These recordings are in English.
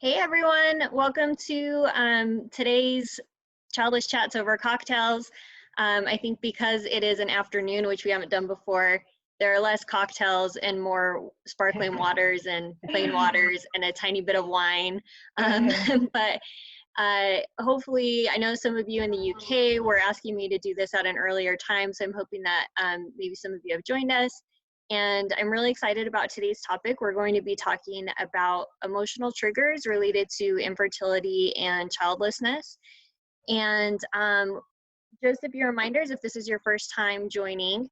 Hey everyone, welcome to today's Childless Chats Over Cocktails. I think because it is an afternoon, which we haven't done before, there are less cocktails and more sparkling waters and plain waters and a tiny bit of wine. But hopefully, I know some of you in the UK were asking me to do this at an earlier time, so I'm hoping that maybe some of you have joined us. And I'm really excited about today's topic. We're going to be talking about emotional triggers related to infertility and childlessness. And just a few reminders, if this is your first time joining,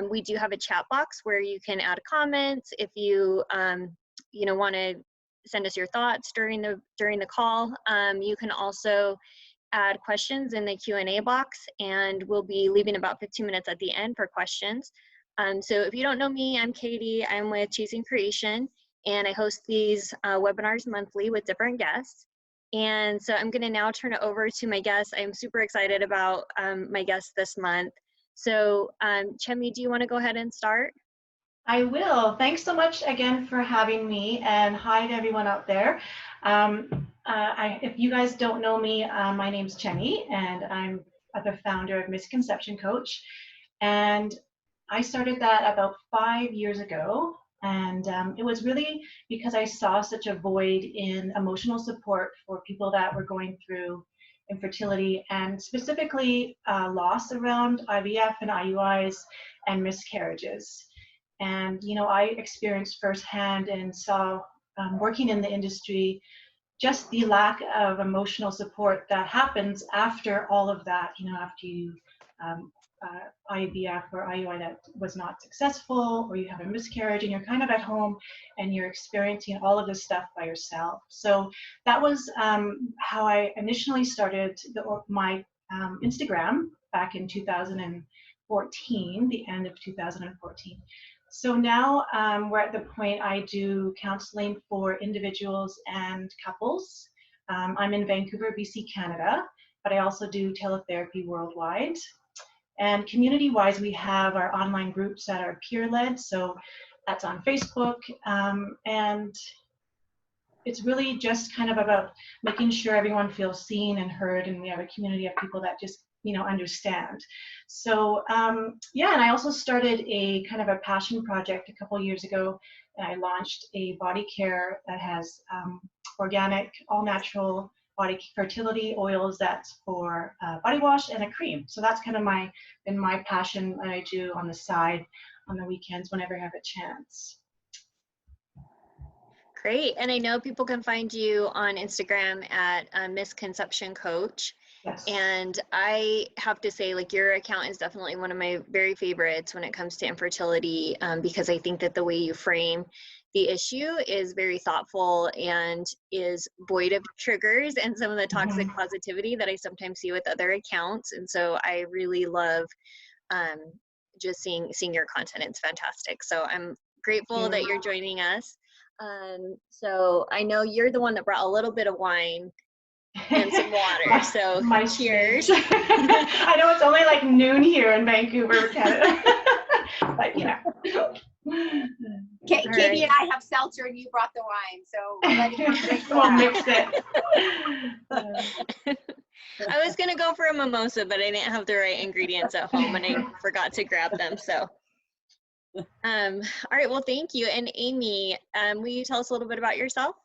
we do have a chat box where you can add comments. If you want to send us your thoughts during the call, you can also add questions in the Q&A box, and we'll be leaving about 15 minutes at the end for questions. So if you don't know me, I'm Katie. I'm with Chasing Creation, and I host these webinars monthly with different guests. And so I'm going to now turn it over to my guests. I'm super excited about my guests this month. So Chemi, do you want to go ahead and start? I will. Thanks so much again for having me, and hi to everyone out there. If you guys don't know me, my name's Chemi, and I'm the founder of Misconception Coach. And I started that about 5 years ago, and it was really because I saw such a void in emotional support for people that were going through infertility, and specifically loss around IVF and IUIs and miscarriages. And, I experienced firsthand and saw working in the industry just the lack of emotional support that happens after all of that, after you IVF or IUI that was not successful, or you have a miscarriage and you're kind of at home and you're experiencing all of this stuff by yourself. So that was how I initially started my Instagram back in 2014, the end of 2014. So now we're at the point I do counseling for individuals and couples. I'm in Vancouver, BC, Canada, but I also do teletherapy worldwide. And community-wise, we have our online groups that are peer-led, so that's on Facebook, and it's really just kind of about making sure everyone feels seen and heard, and we have a community of people that just understand. So yeah, and I also started a kind of a passion project a couple years ago, and I launched a body care that has organic, all natural body fertility oils. That's for body wash and a cream. So that's kind of been my passion that I do on the side on the weekends whenever I have a chance. Great. And I know people can find you on Instagram at Misconception Coach. Yes. And I have to say, like, your account is definitely one of my very favorites when it comes to infertility, because I think that the way you frame the issue is very thoughtful and is void of triggers and some of the toxic positivity that I sometimes see with other accounts. And so I really love just seeing your content. It's fantastic. So I'm grateful that you're joining us. So I know you're the one that brought a little bit of wine and some water. So my cheers. I know it's only like noon here in Vancouver, Canada, but Katie and I have seltzer, and you brought the wine, so we'll mix it. I was gonna go for a mimosa, but I didn't have the right ingredients at home, and I forgot to grab them. So. All right, well, thank you. And Amy, will you tell us a little bit about yourself?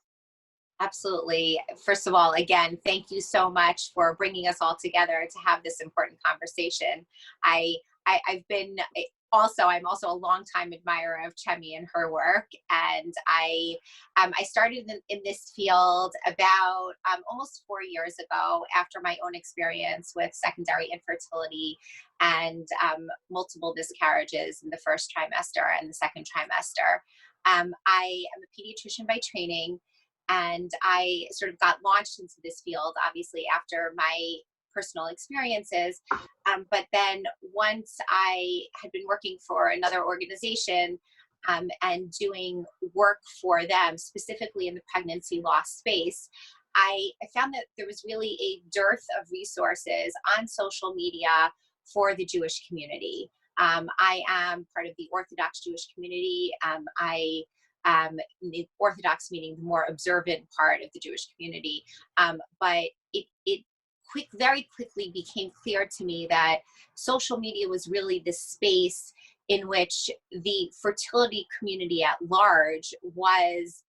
Absolutely. First of all, again, thank you so much for bringing us all together to have this important conversation. I'm also a longtime admirer of Chemi and her work, and I started in this field about almost 4 years ago after my own experience with secondary infertility and multiple miscarriages in the first trimester and the second trimester. I am a pediatrician by training, and I sort of got launched into this field, obviously, after my personal experiences. But then once I had been working for another organization and doing work for them, specifically in the pregnancy loss space, I found that there was really a dearth of resources on social media for the Jewish community. I am part of the Orthodox Jewish community. I the Orthodox meaning the more observant part of the Jewish community. But it very quickly became clear to me that social media was really the space in which the fertility community at large was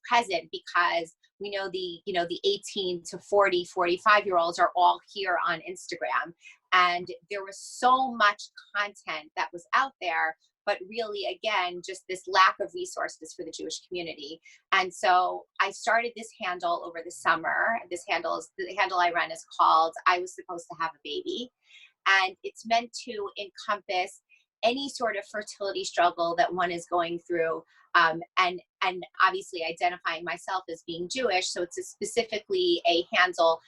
present, because we know the 18 to 40, 45-year-olds are all here on Instagram. And there was so much content that was out there, but really, again, just this lack of resources for the Jewish community. And so I started this handle over the summer. The handle I run is called I Was Supposed to Have a Baby. And it's meant to encompass any sort of fertility struggle that one is going through, and obviously identifying myself as being Jewish, so it's specifically a handle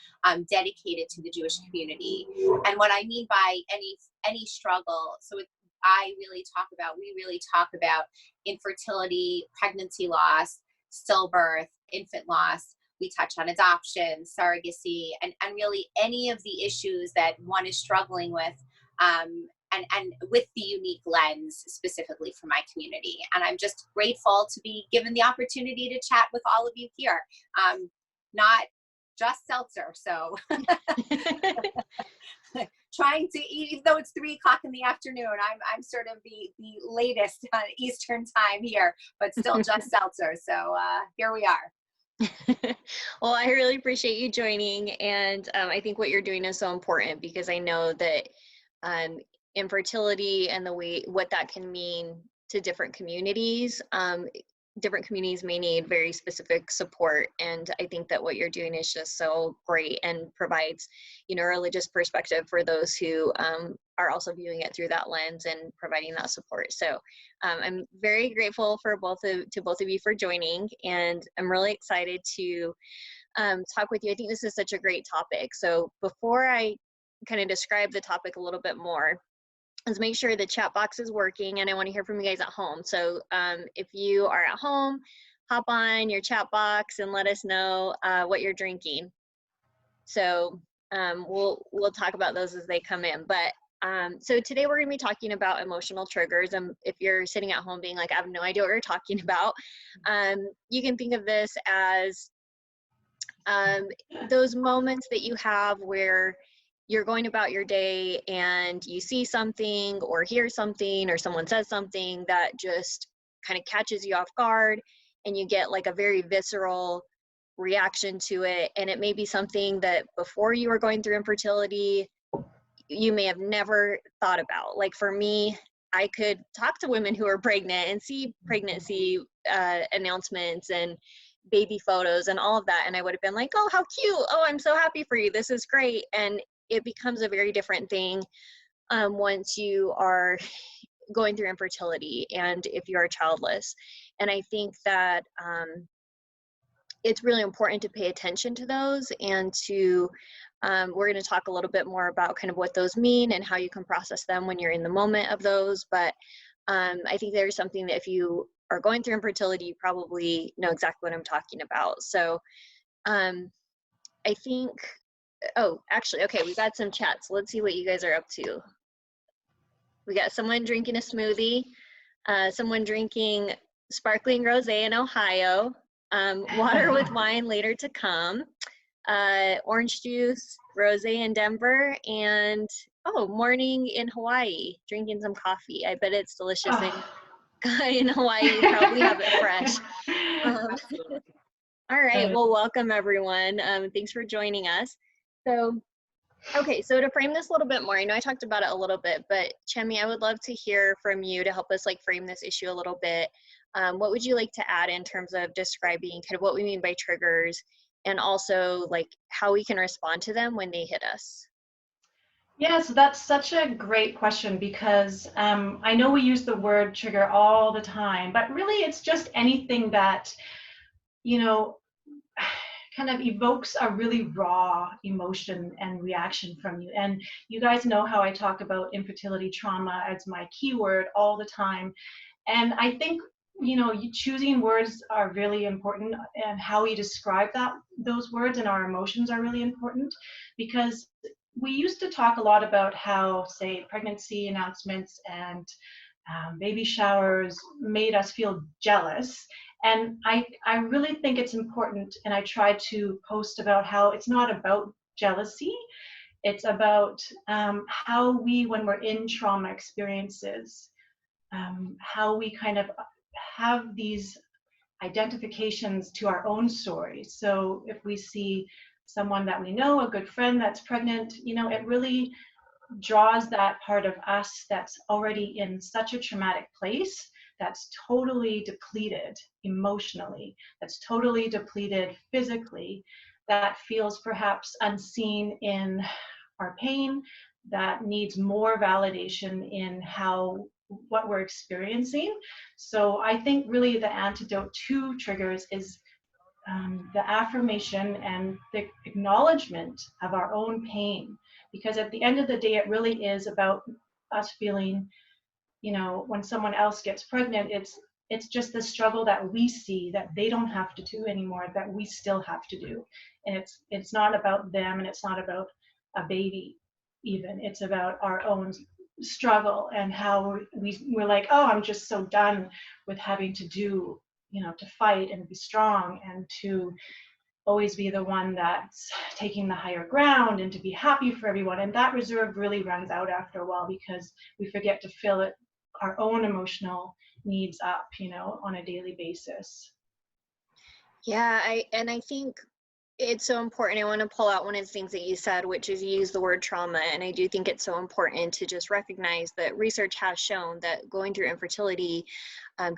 dedicated to the Jewish community. And what I mean by any struggle, so we really talk about infertility, pregnancy loss, stillbirth, infant loss. We touch on adoption, surrogacy, and really any of the issues that one is struggling with, and with the unique lens specifically for my community. And I'm just grateful to be given the opportunity to chat with all of you here. Not just seltzer, so trying to eat, even though it's 3:00 in the afternoon, I'm sort of the latest Eastern time here, but still just seltzer. So here we are. Well, I really appreciate you joining, and I think what you're doing is so important, because I know that infertility and what that can mean to different communities. Different communities may need very specific support, and I think that what you're doing is just so great and provides, a religious perspective for those who are also viewing it through that lens and providing that support. So I'm very grateful to both of you for joining, and I'm really excited to talk with you. I think this is such a great topic. So before I kind of describe the topic a little bit more, let's make sure the chat box is working, and I want to hear from you guys at home. So if you are at home, hop on your chat box and let us know what you're drinking. So we'll talk about those as they come in. But so today we're going to be talking about emotional triggers. And if you're sitting at home being like, I have no idea what you're talking about, you can think of this as those moments that you have where you're going about your day and you see something or hear something or someone says something that just kind of catches you off guard, and you get like a very visceral reaction to it. And it may be something that before you were going through infertility, you may have never thought about. Like for me, I could talk to women who are pregnant and see pregnancy announcements and baby photos and all of that, and I would have been like, oh, how cute, oh, I'm so happy for you, this is great. And it becomes a very different thing once you are going through infertility and if you are childless. And I think that it's really important to pay attention to those, and to we're going to talk a little bit more about kind of what those mean and how you can process them when you're in the moment of those. But I think there's something that if you are going through infertility, you probably know exactly what I'm talking about. So I think, oh, actually, okay, we got some chats. Let's see what you guys are up to. We got someone drinking a smoothie, someone drinking sparkling rosé in Ohio, water with wine later to come, orange juice, rosé in Denver, and morning in Hawaii, drinking some coffee. I bet it's delicious. In Hawaii, you probably have it fresh. All right, well, welcome everyone. Thanks for joining us. So, okay, so to frame this a little bit more, I know I talked about it a little bit, but Chemi, I would love to hear from you to help us like frame this issue a little bit. What would you like to add in terms of describing kind of what we mean by triggers, and also like how we can respond to them when they hit us? Yeah, so that's such a great question, because I know we use the word trigger all the time, but really it's just anything that, kind of evokes a really raw emotion and reaction from you. And you guys know how I talk about infertility trauma as my keyword all the time. And I think, choosing words are really important, and how we describe those words and our emotions are really important, because we used to talk a lot about how, say, pregnancy announcements and baby showers made us feel jealous. And I really think it's important, and I try to post about how it's not about jealousy. It's about how we, when we're in trauma experiences, how we kind of have these identifications to our own story. So if we see someone that we know, a good friend that's pregnant, you know, it really draws that part of us that's already in such a traumatic place, that's totally depleted emotionally, that's totally depleted physically, that feels perhaps unseen in our pain, that needs more validation in how what we're experiencing. So I think really the antidote to triggers is the affirmation and the acknowledgement of our own pain, because at the end of the day it really is about us feeling, you know, when someone else gets pregnant, it's just the struggle that we see that they don't have to do anymore, that we still have to do. And it's not about them, and it's not about a baby even, it's about our own struggle and how we're like, oh, I'm just so done with having to do, you know, to fight and be strong and to always be the one that's taking the higher ground and to be happy for everyone. And that reserve really runs out after a while because we forget to fill it, our own emotional needs up, you know, on a daily basis. Yeah, I think it's so important. I want to pull out one of the things that you said, which is you use the word trauma. And I do think it's so important to just recognize that research has shown that going through infertility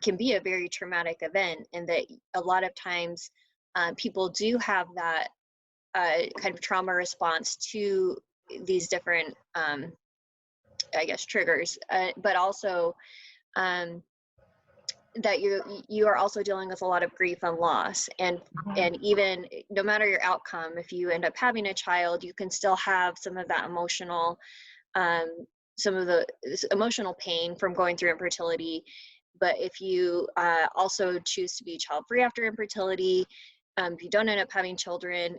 can be a very traumatic event, and that a lot of times people do have that kind of trauma response to these different, I guess, triggers, but also that you are also dealing with a lot of grief and loss, and even no matter your outcome, if you end up having a child, you can still have some of that emotional some of the emotional pain from going through infertility. But if you also choose to be child free after infertility, if you don't end up having children,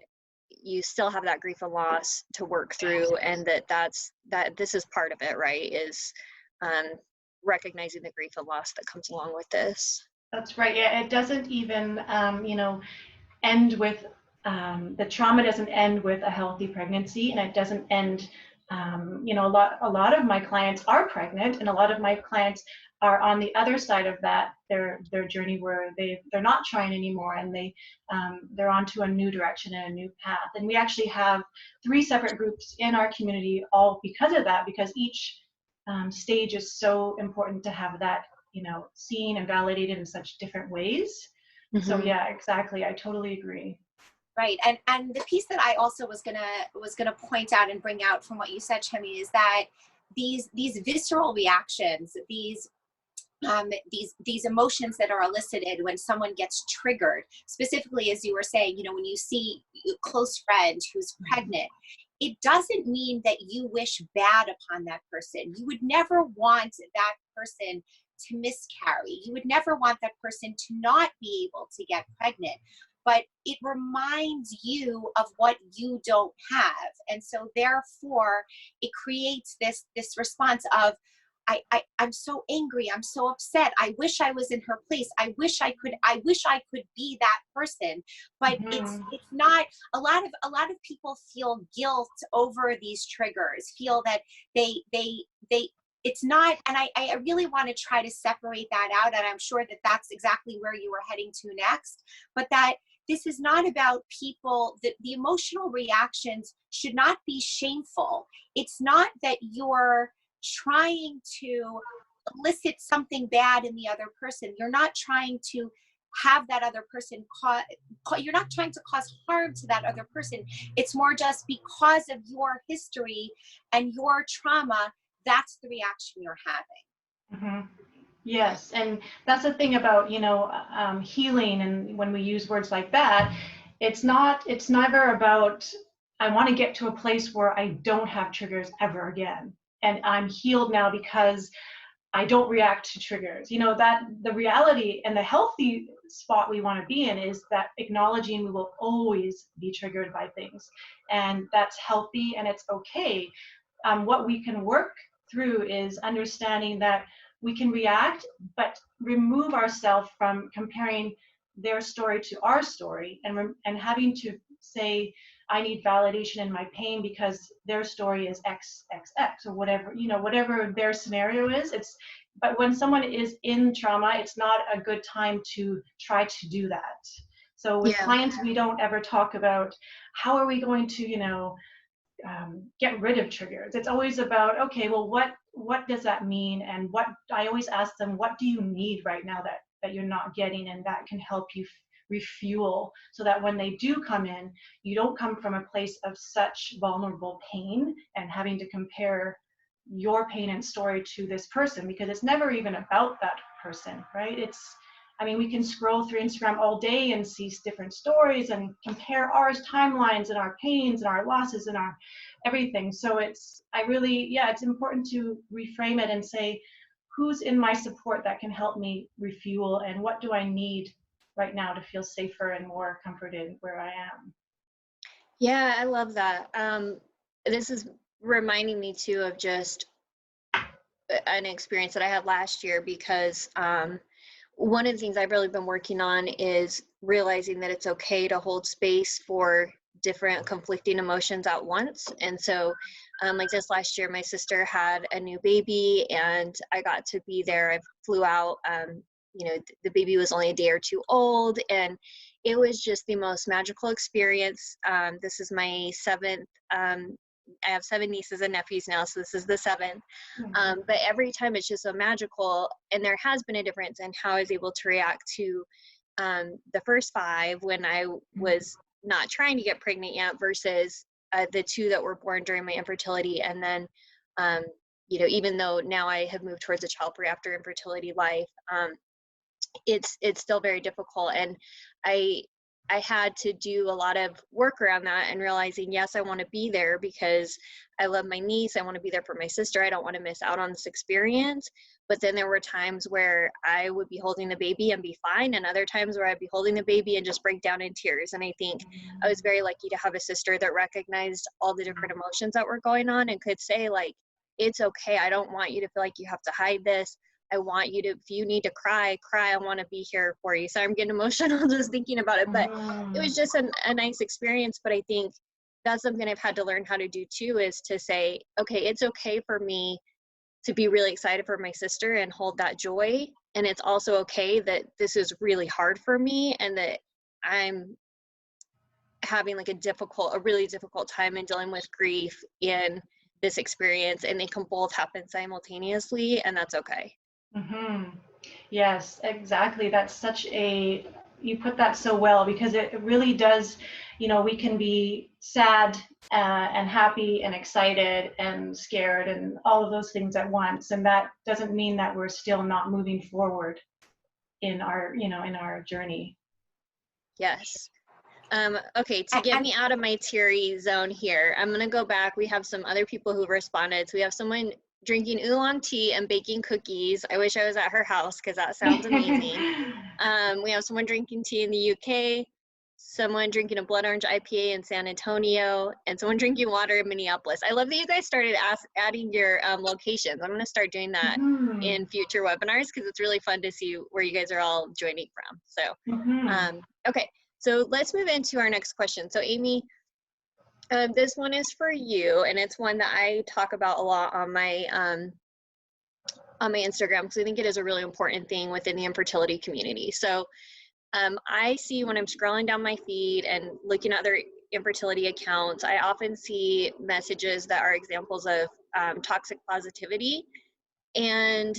you still have that grief and loss to work through, and that this is part of it, right? Is recognizing the grief and loss that comes along with this. That's right. Yeah, it doesn't even, you know, end with the trauma doesn't end with a healthy pregnancy, and it doesn't end. You know, a lot of my clients are pregnant, and a lot of my clients are on the other side of that, their journey, where they're not trying anymore, and they're onto a new direction and a new path. And we actually have 3 separate groups in our community, all because of that, because each stage is so important to have that, you know, seen and validated in such different ways. Mm-hmm. So yeah, exactly. I totally agree. Right. And the piece that I also was gonna point out and bring out from what you said, Chemi, is that these visceral reactions, these emotions that are elicited when someone gets triggered, specifically, as you were saying, you know, when you see a close friend who's pregnant, it doesn't mean that you wish bad upon that person. You would never want that person to miscarry. You would never want that person to not be able to get pregnant. But it reminds you of what you don't have. And so therefore, it creates this response of, I'm so angry, I'm so upset, I wish I was in her place, I wish I could be that person. But it's not, a lot of people feel guilt over these triggers, feel that they it's not, and I really want to try to separate that out, and I'm sure that that's exactly where you were heading to next, but that this is not about people, that the emotional reactions should not be shameful. It's not that you're trying to elicit something bad in the other person. You're not trying to have that other person you're not trying to cause harm to that other person. It's more just because of your history and your trauma, that's the reaction you're having. Mm-hmm. Yes, and that's the thing about, you know, healing, and when we use words like that, it's never about, I want to get to a place where I don't have triggers ever again, and I'm healed now because I don't react to triggers. You know, that the reality and the healthy spot we want to be in is that acknowledging we will always be triggered by things, and that's healthy and it's okay. What we can work through is understanding that we can react, but remove ourselves from comparing their story to our story, and having to say, I need validation in my pain because their story is XXX, or whatever, whatever their scenario is. But when someone is in trauma, it's not a good time to try to do that. So with clients, we don't ever talk about how are we going to, get rid of triggers. It's always about, okay, well, what does that mean? And what I always ask them, what do you need right now that you're not getting, and that can help you refuel, so that when they do come in, you don't come from a place of such vulnerable pain and having to compare your pain and story to this person, because it's never even about that person, right? We can scroll through Instagram all day and see different stories and compare our timelines and our pains and our losses and our everything. So it's important to reframe it and say, who's in my support that can help me refuel, and what do I need right now to feel safer and more comforted where I am? Yeah, I love that. This is reminding me too of just an experience that I had last year, because one of the things I've really been working on is realizing that it's okay to hold space for different conflicting emotions at once. And so like this last year, my sister had a new baby and I got to be there. I flew out, the baby was only a day or two old, and it was just the most magical experience. This is my seventh, I have 7 nieces and nephews now, so this is the 7th. But every time it's just so magical, and there has been a difference in how I was able to react to the first 5 when I was not trying to get pregnant yet, versus the 2 that were born during my infertility. And then, even though now I have moved towards a child-free after infertility life, it's still very difficult. And I had to do a lot of work around that, and realizing, yes, I want to be there because I love my niece. I want to be there for my sister. I don't want to miss out on this experience. But then there were times where I would be holding the baby and be fine, and other times where I'd be holding the baby and just break down in tears. And I think I was very lucky to have a sister that recognized all the different emotions that were going on and could say, like, it's okay. I don't want you to feel like you have to hide this. I want you to, if you need to cry, I want to be here for you. So I'm getting emotional just thinking about it, but it was just a nice experience. But I think that's something I've had to learn how to do too, is to say, okay, it's okay for me to be really excited for my sister and hold that joy. And it's also okay that this is really hard for me, and that I'm having like a really difficult time in dealing with grief in this experience, and they can both happen simultaneously, and that's okay. Yes, exactly. That's you put that so well, because it really does, we can be sad and happy and excited and scared and all of those things at once. And that doesn't mean that we're still not moving forward in our journey. Yes. Okay, to get me out of my teary zone here, I'm going to go back. We have some other people who responded. So we have someone drinking oolong tea and baking cookies. I wish I was at her house because that sounds amazing. We have someone drinking tea in the UK, someone drinking a blood orange IPA in San Antonio, and someone drinking water in Minneapolis. I love that you guys started adding your locations. I'm going to start doing that in future webinars, because it's really fun to see where you guys are all joining from. So, okay. So let's move into our next question. So Amy, this one is for you, and it's one that I talk about a lot on my Instagram, because I think it is a really important thing within the infertility community. So I see, when I'm scrolling down my feed and looking at other infertility accounts, I often see messages that are examples of toxic positivity. And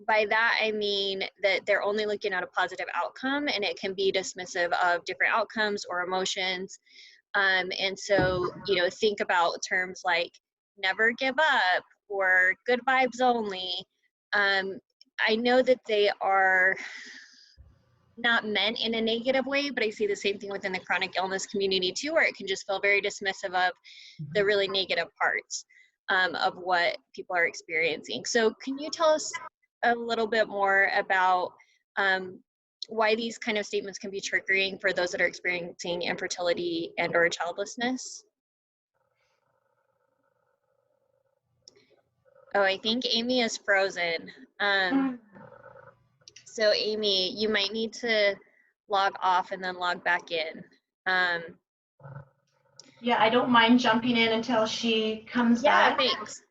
by that, I mean that they're only looking at a positive outcome, and it can be dismissive of different outcomes or emotions. And so, think about terms like never give up or good vibes only. I know that they are not meant in a negative way, but I see the same thing within the chronic illness community too, where it can just feel very dismissive of the really negative parts of what people are experiencing. So can you tell us a little bit more about why these kind of statements can be triggering for those that are experiencing infertility and or childlessness? Oh, I think Amy is frozen. So Amy, you might need to log off and then log back in. Yeah, I don't mind jumping in until she comes Yeah, back. thanks.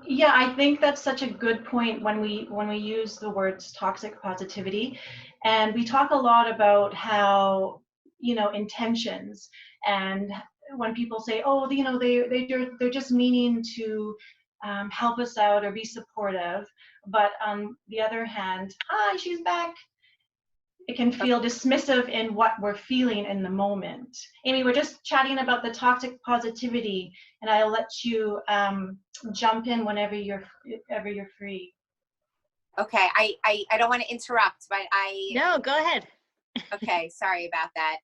Yeah, I think that's such a good point when we use the words toxic positivity, and we talk a lot about how, you know, intentions, and when people say, oh, you know, they're just meaning to help us out or be supportive, but on the other hand, hi, she's back. It can feel dismissive in what we're feeling in the moment. Amy, we're just chatting about the toxic positivity, and I'll let you jump in whenever you're free. Okay, I don't want to interrupt, but No, go ahead. okay, sorry about that.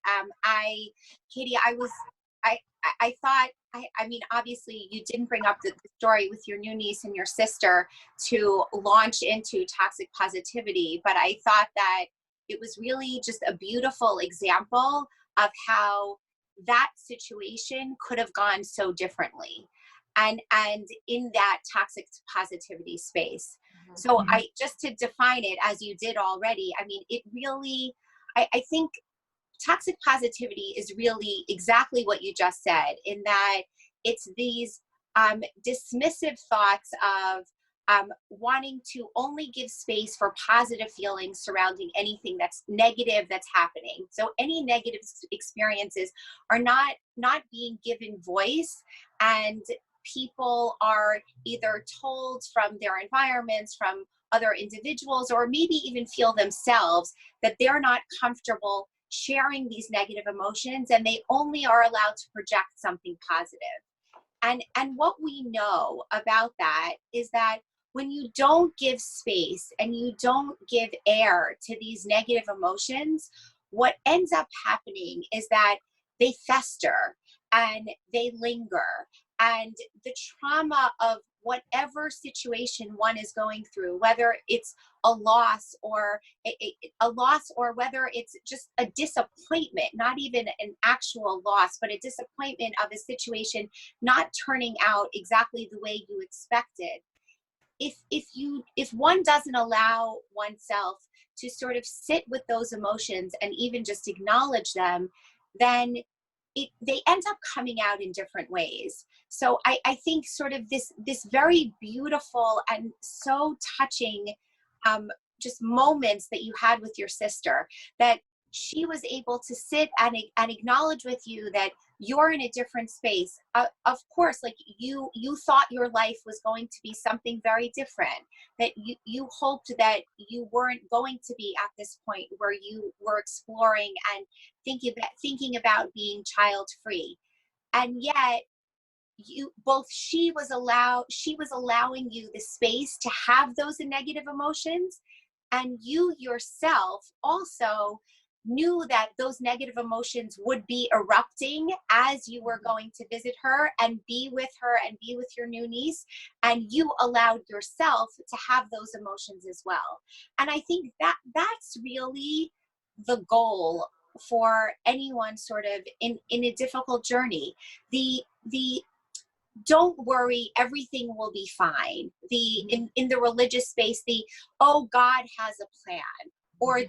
Katie, I thought, I mean, obviously you didn't bring up the story with your new niece and your sister to launch into toxic positivity, but I thought that it was really just a beautiful example of how that situation could have gone so differently. And in that toxic positivity space. So I, just to define it as you did already, I mean, it really, I think toxic positivity is really exactly what you just said, in that it's these dismissive thoughts of wanting to only give space for positive feelings surrounding anything that's negative that's happening. So any negative experiences are not being given voice, and people are either told from their environments, from other individuals, or maybe even feel themselves that they're not comfortable sharing these negative emotions, and they only are allowed to project something positive. And what we know about that is that when you don't give space and you don't give air to these negative emotions, what ends up happening is that they fester and they linger, and the trauma of whatever situation one is going through, whether it's a loss or a loss, or whether it's just a disappointment, not even an actual loss, but a disappointment of a situation not turning out exactly the way you expected. If one doesn't allow oneself to sort of sit with those emotions and even just acknowledge them, then they end up coming out in different ways. So I think sort of this very beautiful and so touching just moments that you had with your sister, that she was able to sit and acknowledge with you that you're in a different space. Of course, like you thought your life was going to be something very different, that you hoped that you weren't going to be at this point where you were exploring and thinking about being child free. And yet she was allowing you the space to have those negative emotions, and you yourself also knew that those negative emotions would be erupting as you were going to visit her and be with her and be with your new niece, and you allowed yourself to have those emotions as well. And I think that that's really the goal for anyone sort of in a difficult journey. The don't worry, everything will be fine. In the religious space, oh, God has a plan, or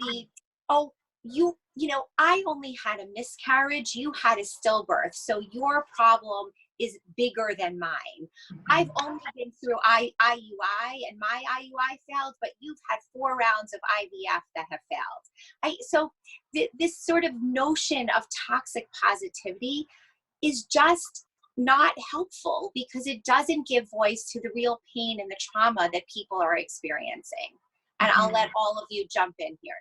oh, you know, I only had a miscarriage, you had a stillbirth, so your problem is bigger than mine. I've only been through IUI, and my IUI failed, but you've had 4 rounds of IVF that have failed. So this sort of notion of toxic positivity is just not helpful, because it doesn't give voice to the real pain and the trauma that people are experiencing. And I'll let all of you jump in here.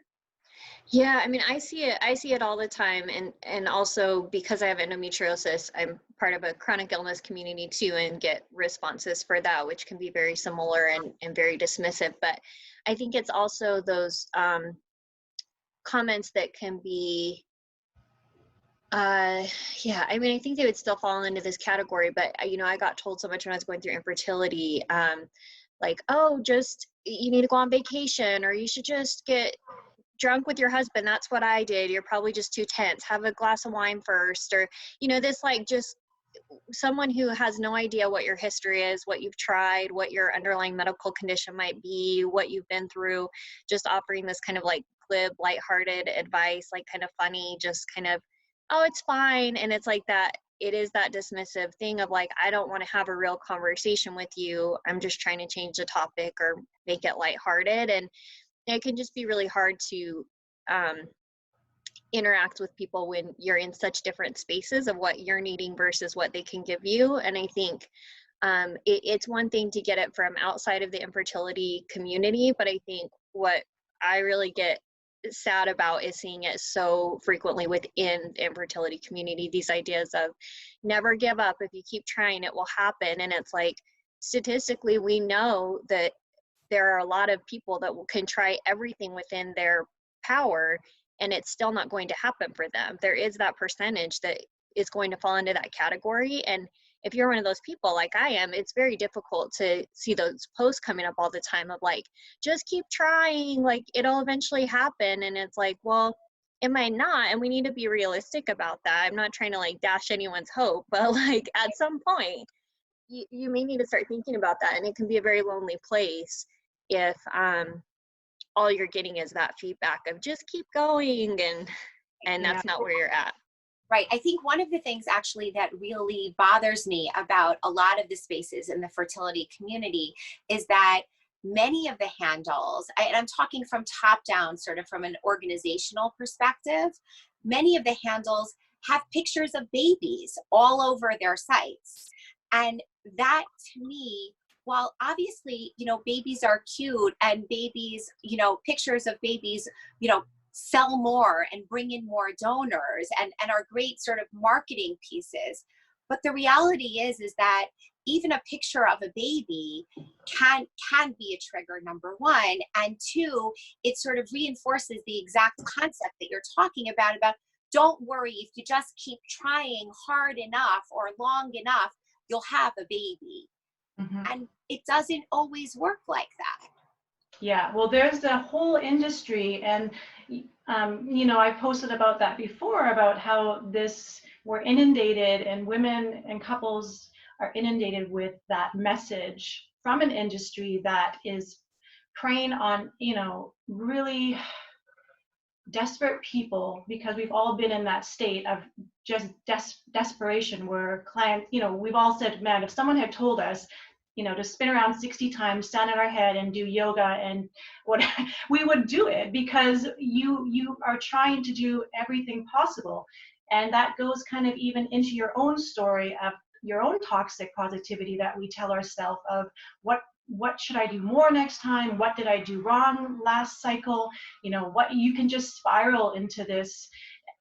Yeah, I mean, I see it all the time, and also because I have endometriosis, I'm part of a chronic illness community too, and get responses for that, which can be very similar and very dismissive. But I think it's also those comments that can be yeah, I mean, I think they would still fall into this category, but you know, I got told so much when I was going through infertility, like, oh, just, you need to go on vacation, or you should just get drunk with your husband. That's what I did. You're probably just too tense. Have a glass of wine first, or, you know, this like just someone who has no idea what your history is, what you've tried, what your underlying medical condition might be, what you've been through, just offering this kind of like glib, lighthearted advice, like kind of funny, just kind of, oh, it's fine. And it's like that, it is that dismissive thing of like, I don't want to have a real conversation with you. I'm just trying to change the topic or make it lighthearted. And it can just be really hard to interact with people when you're in such different spaces of what you're needing versus what they can give you. And I think it's one thing to get it from outside of the infertility community, but I think what I really get sad about is seeing it so frequently within the infertility community, these ideas of never give up, if you keep trying it will happen. And it's like, statistically we know that there are a lot of people that can try everything within their power and it's still not going to happen for them. There is that percentage that is going to fall into that category. And if you're one of those people like I am, it's very difficult to see those posts coming up all the time of like, just keep trying, like it'll eventually happen. And it's like, well, it might not. And we need to be realistic about that. I'm not trying to like dash anyone's hope, but like at some point, you may need to start thinking about that. And it can be a very lonely place if all you're getting is that feedback of just keep going, and that's not where you're at. Right. I think one of the things actually that really bothers me about a lot of the spaces in the fertility community is that many of the handles, and I'm talking from top down, sort of from an organizational perspective, many of the handles have pictures of babies all over their sites. And that to me, while obviously, you know, babies are cute and babies, you know, pictures of babies, you know, sell more and bring in more donors and are great sort of marketing pieces. But the reality is that even a picture of a baby can be a trigger, number one. And two, it sort of reinforces the exact concept that you're talking about don't worry, if you just keep trying hard enough or long enough, you'll have a baby. Mm-hmm. And it doesn't always work like that. Yeah, well, there's a whole industry, and you know, I posted about that before, about how we're inundated, and women and couples are inundated with that message from an industry that is preying on, you know, really desperate people, because we've all been in that state of just desperation where clients, you know, we've all said, man, if someone had told us, you know, to spin around 60 times, stand on our head and do yoga and what, we would do it, because you are trying to do everything possible. And that goes kind of even into your own story of your own toxic positivity that we tell ourselves of what should I do more next time? What did I do wrong last cycle? You know, what you can just spiral into this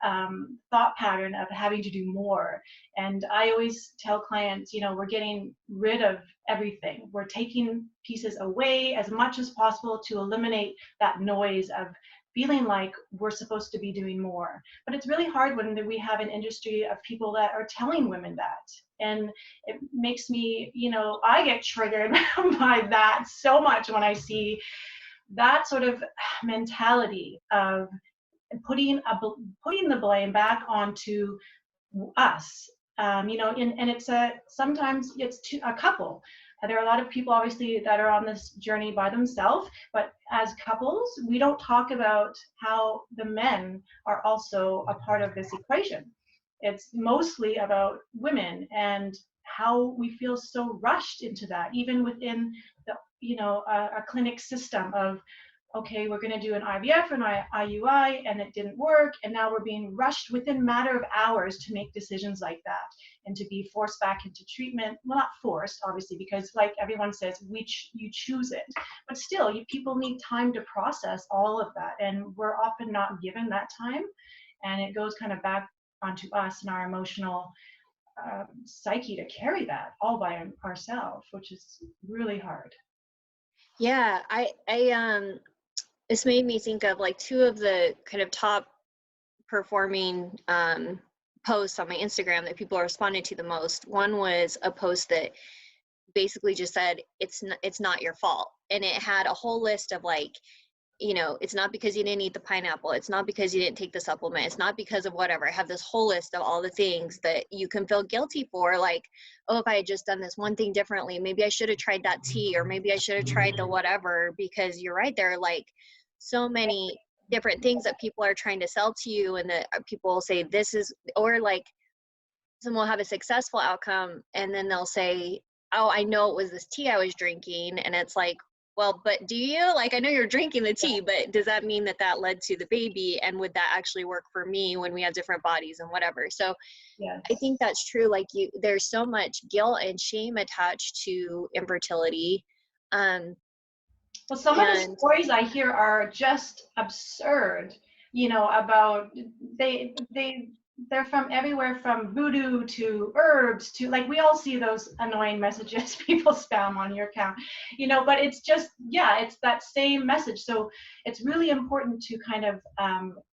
thought pattern of having to do more. And I always tell clients, you know, we're getting rid of everything. We're taking pieces away as much as possible to eliminate that noise of feeling like we're supposed to be doing more. But it's really hard when we have an industry of people that are telling women that. And it makes me, you know, I get triggered by that so much when I see that sort of mentality of putting the blame back onto us. You know, and it's sometimes it's a couple. There are a lot of people obviously that are on this journey by themselves, but as couples, we don't talk about how the men are also a part of this equation. It's mostly about women and how we feel so rushed into that, even within the, you know, a clinic system of, okay, we're going to do an IVF and IUI, and it didn't work, and now we're being rushed within a matter of hours to make decisions like that, and to be forced back into treatment. Well, not forced, obviously, because like everyone says, you choose it. But still, people need time to process all of that, and we're often not given that time, and it goes kind of back onto us and our emotional psyche to carry that all by ourselves, which is really hard. Yeah, I this made me think of like two of the kind of top performing posts on my Instagram that people responded to the most. One was a post that basically just said, it's not your fault. And it had a whole list of like you know, it's not because you didn't eat the pineapple. It's not because you didn't take the supplement. It's not because of whatever. I have this whole list of all the things that you can feel guilty for. Like, oh, if I had just done this one thing differently, maybe I should have tried that tea, or maybe I should have tried the whatever, because you're right. There are like so many different things that people are trying to sell to you, and that people will say this is, or like someone will have a successful outcome and then they'll say, oh, I know it was this tea I was drinking. And it's like, well, but do you? Like, I know you're drinking the tea, but does that mean that that led to the baby? And would that actually work for me when we have different bodies and whatever? So Yes. I think that's true. Like, there's so much guilt and shame attached to infertility. Well, some of the stories I hear are just absurd, you know, about they're from everywhere from voodoo to herbs to, like, we all see those annoying messages people spam on your account, you know, but it's just, yeah, it's that same message. So it's really important to kind of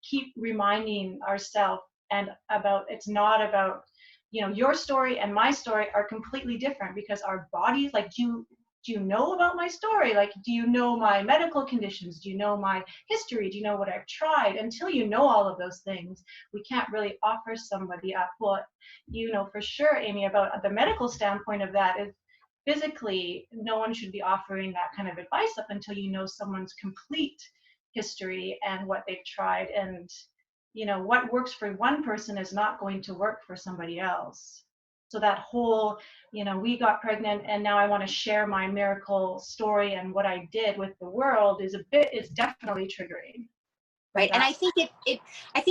keep reminding ourselves and about, it's not about, you know, your story and my story are completely different, because our bodies, like, do you know about my story? Like, do you know my medical conditions? Do you know my history? Do you know what I've tried? Until you know all of those things, we can't really offer somebody up. Well, you know for sure, Amy, about the medical standpoint of that is, physically, no one should be offering that kind of advice up until you know someone's complete history and what they've tried. And, you know, what works for one person is not going to work for somebody else. So that whole, you know, we got pregnant and now I want to share my miracle story and what I did with the world is definitely triggering. Right. And I think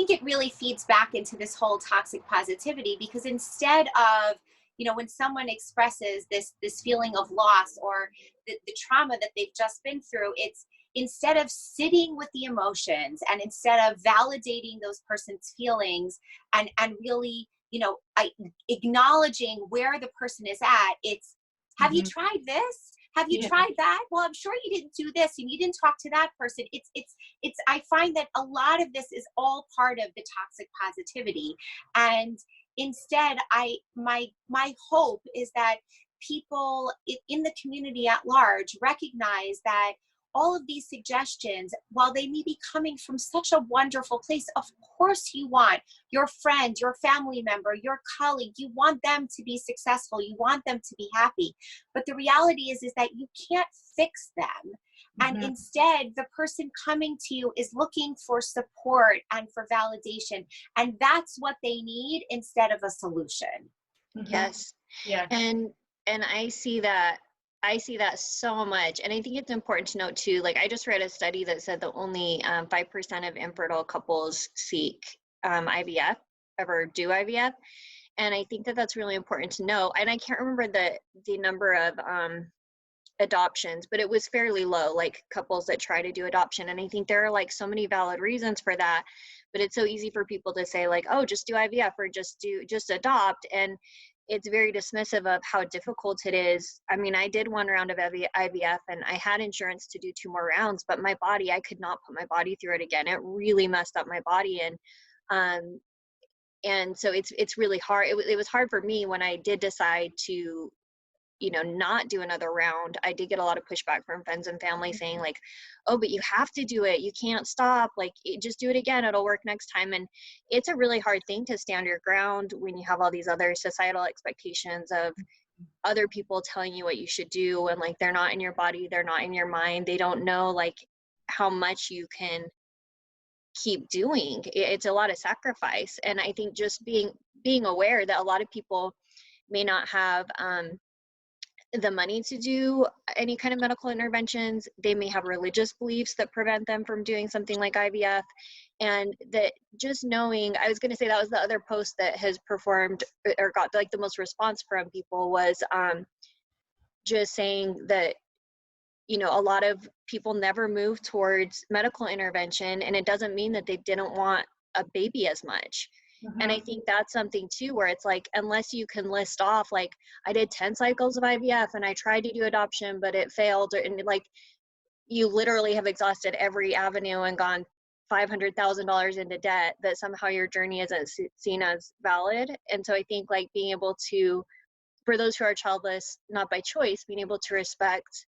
it really feeds back into this whole toxic positivity, because instead of, you know, when someone expresses this feeling of loss or the trauma that they've just been through, it's, instead of sitting with the emotions and instead of validating those person's feelings and really, you know, acknowledging where the person is at, it's, have you tried this? Have you tried that? Well, I'm sure you didn't do this and you didn't talk to that person. It's, I find that a lot of this is all part of the toxic positivity. And instead, my hope is that people in the community at large recognize that all of these suggestions, while they may be coming from such a wonderful place, of course you want your friend, your family member, your colleague, you want them to be successful, you want them to be happy. But the reality is that you can't fix them. And instead, the person coming to you is looking for support and for validation. And that's what they need instead of a solution. Yes. Yeah. And I see that so much. And I think it's important to note too, like, I just read a study that said that only 5% of infertile couples seek IVF, ever do IVF. And I think that that's really important to know. And I can't remember the number of adoptions, but it was fairly low, like couples that try to do adoption. And I think there are like so many valid reasons for that, but it's so easy for people to say like, oh, just do IVF or just adopt. And it's very dismissive of how difficult it is. I mean, I did one round of IVF and I had insurance to do 2 more rounds, but my body, I could not put my body through it again. It really messed up my body. And so it's really hard. It was hard for me when I did decide to, you know, not do another round. I did get a lot of pushback from friends and family saying like, oh, but you have to do it. You can't stop. Like, just do it again. It'll work next time. And it's a really hard thing to stand your ground when you have all these other societal expectations of other people telling you what you should do. And like, they're not in your body. They're not in your mind. They don't know like how much you can keep doing. It's a lot of sacrifice. And I think just being aware that a lot of people may not have, the money to do any kind of medical interventions. They may have religious beliefs that prevent them from doing something like IVF. And that just knowing, I was going to say that was the other post that has performed or got like the most response from people was just saying that, you know, a lot of people never move towards medical intervention, and it doesn't mean that they didn't want a baby as much. And I think that's something too, where it's like, unless you can list off, like, I did 10 cycles of IVF and I tried to do adoption, but it failed. And like, you literally have exhausted every avenue and gone $500,000 into debt, that somehow your journey isn't seen as valid. And so I think like being able to, for those who are childless, not by choice, being able to respect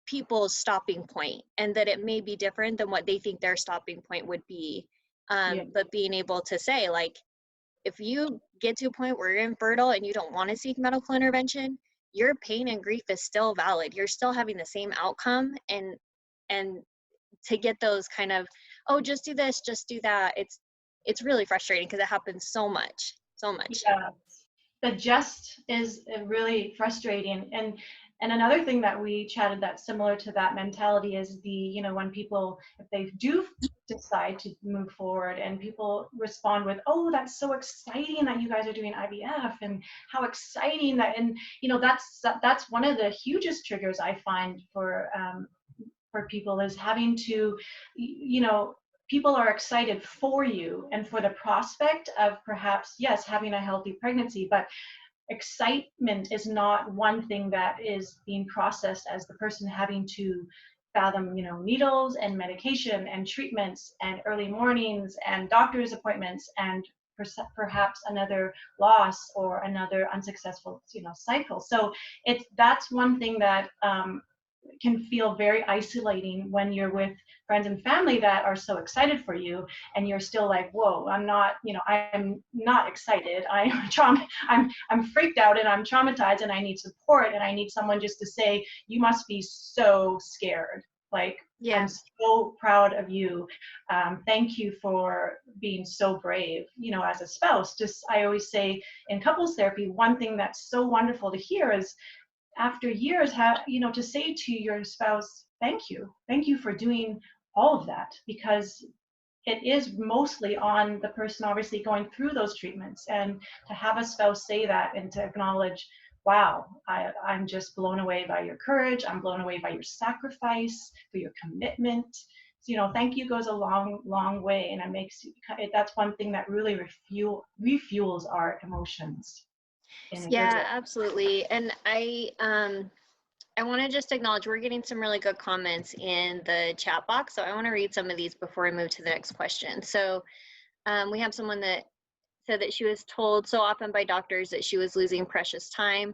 people's stopping point, and that it may be different than what they think their stopping point would be. Yeah. But being able to say, like, if you get to a point where you're infertile and you don't want to seek medical intervention, your pain and grief is still valid. You're still having the same outcome, and to get those kind of, oh, just do this, just do that, it's really frustrating because it happens so much. Yeah, the just is really frustrating. And another thing that we chatted that's similar to that mentality is the, you know, when people, if they do decide to move forward and people respond with, oh, that's so exciting that you guys are doing IVF, and how exciting that, and you know, that's one of the hugest triggers I find for people, is having to, you know, people are excited for you and for the prospect of perhaps, yes, having a healthy pregnancy, but excitement is not one thing that is being processed as the person having to fathom, you know, needles and medication and treatments and early mornings and doctor's appointments and perhaps another loss or another unsuccessful, you know, cycle. So that's one thing that can feel very isolating when you're with friends and family that are so excited for you, and you're still like, whoa, I'm not, you know, I'm not excited. I'm freaked out and I'm traumatized and I need support, and I need someone just to say, you must be so scared. Like, Yeah. I'm so proud of you. Thank you for being so brave, you know, as a spouse. Just, I always say in couples therapy, one thing that's so wonderful to hear is, after years, you know, to say to your spouse, thank you for doing all of that, because it is mostly on the person obviously going through those treatments. And to have a spouse say that and to acknowledge, wow, I'm just blown away by your courage, I'm blown away by your sacrifice, for your commitment. So, you know, thank you goes a long way, and that's one thing that really refuels our emotions. Yeah, absolutely. And I want to just acknowledge we're getting some really good comments in the chat box. So I want to read some of these before we move to the next question. So we have someone that said that she was told so often by doctors that she was losing precious time,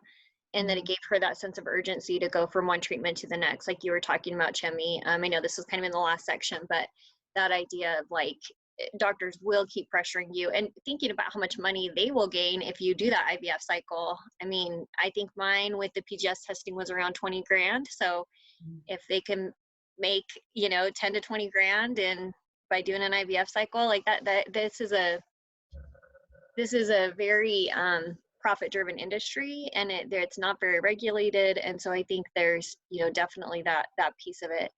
and that it gave her that sense of urgency to go from one treatment to the next, like you were talking about, Chemi. I know this was kind of in the last section, but that idea of like, doctors will keep pressuring you and thinking about how much money they will gain if you do that IVF cycle. I mean, I think mine with the PGS testing was around 20 grand. So if they can make, you know, 10 to 20 grand and by doing an IVF cycle like that, this is a very profit driven industry, and it's not very regulated. And so I think there's, you know, definitely that piece of it.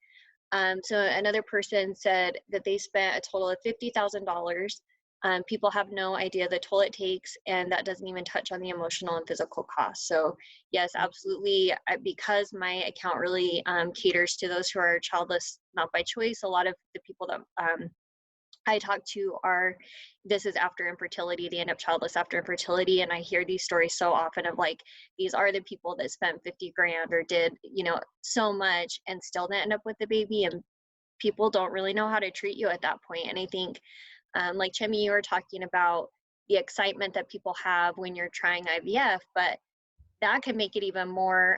So another person said that they spent a total of $50,000. People have no idea the toll it takes, and that doesn't even touch on the emotional and physical costs. So yes, absolutely. Because my account really caters to those who are childless, not by choice. A lot of the people that I talk to this is after infertility, they end up childless after infertility. And I hear these stories so often of like, these are the people that spent 50 grand or did, you know, so much and still didn't end up with the baby. And people don't really know how to treat you at that point. And I think, like Chemi, you were talking about the excitement that people have when you're trying IVF, but that can make it even more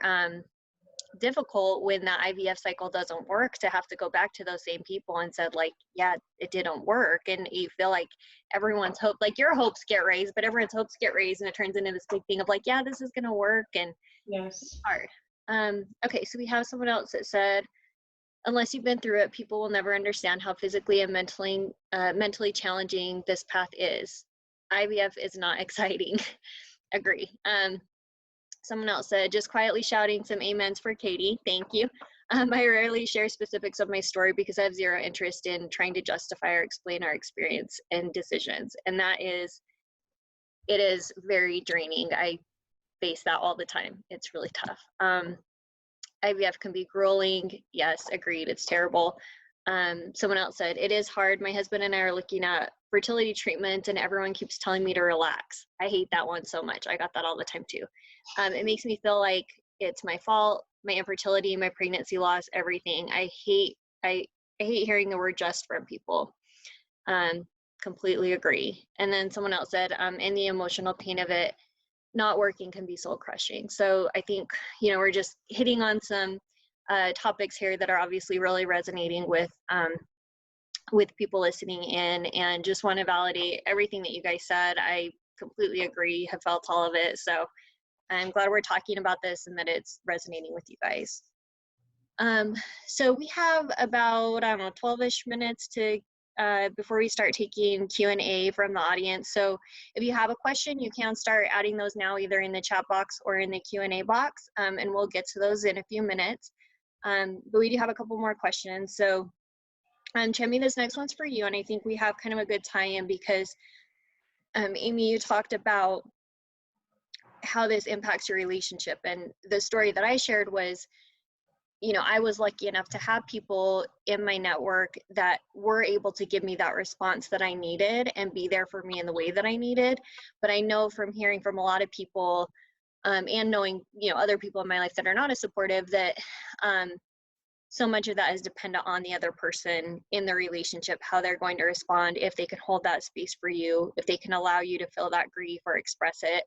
difficult when the IVF cycle doesn't work, to have to go back to those same people and said like, yeah, it didn't work. And you feel like everyone's hope, like your hopes get raised, but everyone's hopes get raised, and it turns into this big thing of like, yeah, this is going to work. And yes, it's hard. Okay, so we have someone else that said, unless you've been through it, people will never understand how physically and mentally challenging this path is. IVF is not exciting. Agree. Someone else said, just quietly shouting some amens for Katie. Thank you. I rarely share specifics of my story because I have zero interest in trying to justify or explain our experience and decisions. And it is very draining. I face that all the time. It's really tough. IVF can be grueling. Yes, agreed. It's terrible. Someone else said, it is hard. My husband and I are looking at fertility treatment and everyone keeps telling me to relax. I hate that one so much. I got that all the time too. It makes me feel like it's my fault, my infertility, my pregnancy loss, everything. I hate hearing the word just from people. Completely agree. And then someone else said, and the emotional pain of it not working can be soul crushing. So I think, you know, we're just hitting on some topics here that are obviously really resonating with people listening in, and just want to validate everything that you guys said. I completely agree, have felt all of it. So I'm glad we're talking about this and that it's resonating with you guys. So we have about, I don't know, 12-ish minutes to before we start taking Q&A from the audience. So if you have a question, you can start adding those now, either in the chat box or in the Q&A box, and we'll get to those in a few minutes. But we do have a couple more questions. So Chemi, this next one's for you, and I think we have kind of a good tie-in because Amy, you talked about how this impacts your relationship, and the story that I shared was, you know, I was lucky enough to have people in my network that were able to give me that response that I needed and be there for me in the way that I needed. But I know from hearing from a lot of people and knowing, you know, other people in my life that are not as supportive, that so much of that is dependent on the other person in the relationship, how they're going to respond, if they can hold that space for you, if they can allow you to feel that grief or express it.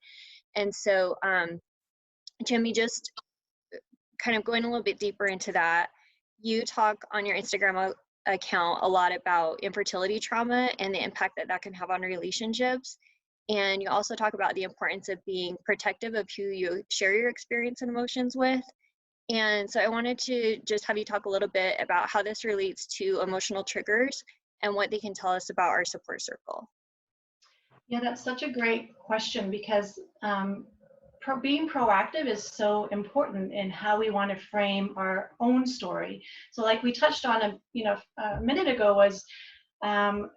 And so, Jimmy, just kind of going a little bit deeper into that, you talk on your Instagram account a lot about infertility trauma and the impact that that can have on relationships. And you also talk about the importance of being protective of who you share your experience and emotions with. And so I wanted to just have you talk a little bit about how this relates to emotional triggers and what they can tell us about our support circle. Yeah, that's such a great question, because being proactive is so important in how we want to frame our own story. So like we touched on a minute ago was, how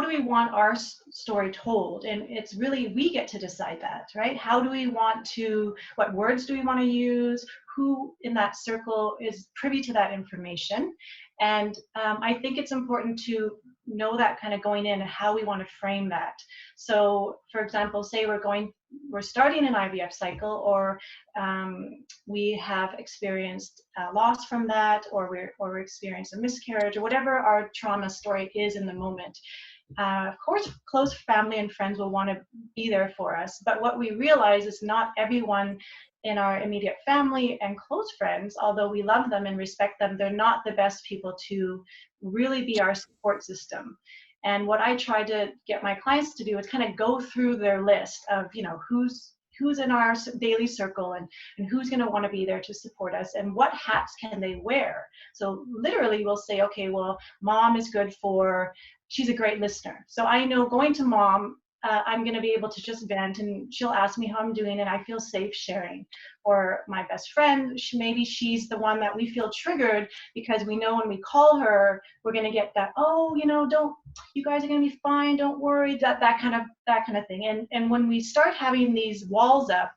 do we want our story told? And it's really, we get to decide that, right? How do we want to, what words do we want to use? Who in that circle is privy to that information? And I think it's important to know that kind of going in and how we want to frame that. So for example, say we're starting an IVF cycle, or we have experienced loss from that, or we're experiencing a miscarriage, or whatever our trauma story is in the moment. Of course, close family and friends will want to be there for us, but what we realize is not everyone in our immediate family and close friends, although we love them and respect them, they're not the best people to really be our support system. And what I try to get my clients to do is kind of go through their list of, who's in our daily circle, and who's going to want to be there to support us, and what hats can they wear. So literally we'll say, okay, well, mom is good for, she's a great listener. So I know going to mom, I'm going to be able to just vent, and she'll ask me how I'm doing, and I feel safe sharing. Or my best friend, maybe she's the one that we feel triggered, because we know when we call her, we're going to get that, you guys are going to be fine, don't worry, that kind of thing. And when we start having these walls up,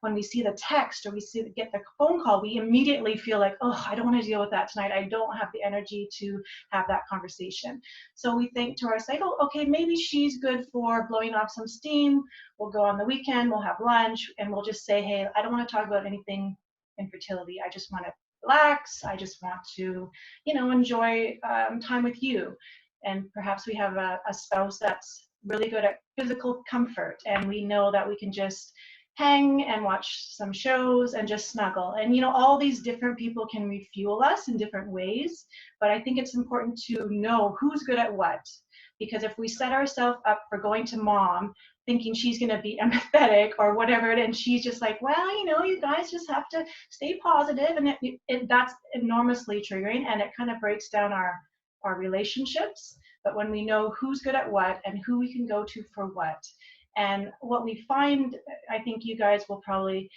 when we see the text or get the phone call, we immediately feel like, oh, I don't want to deal with that tonight. I don't have the energy to have that conversation. So we think to ourselves, okay, maybe she's good for blowing off some steam. We'll go on the weekend, we'll have lunch, and we'll just say, hey, I don't want to talk about anything infertility. I just want to relax. I just want to, enjoy time with you. And perhaps we have a spouse that's really good at physical comfort, and we know that we can just hang and watch some shows and just snuggle. And all these different people can refuel us in different ways, but I think it's important to know who's good at what, because if we set ourselves up for going to mom thinking she's going to be empathetic or whatever, and she's just like, well, you guys just have to stay positive, and that's enormously triggering, and it kind of breaks down our relationships. But when we know who's good at what and who we can go to for what, and what we find, I think you guys will probably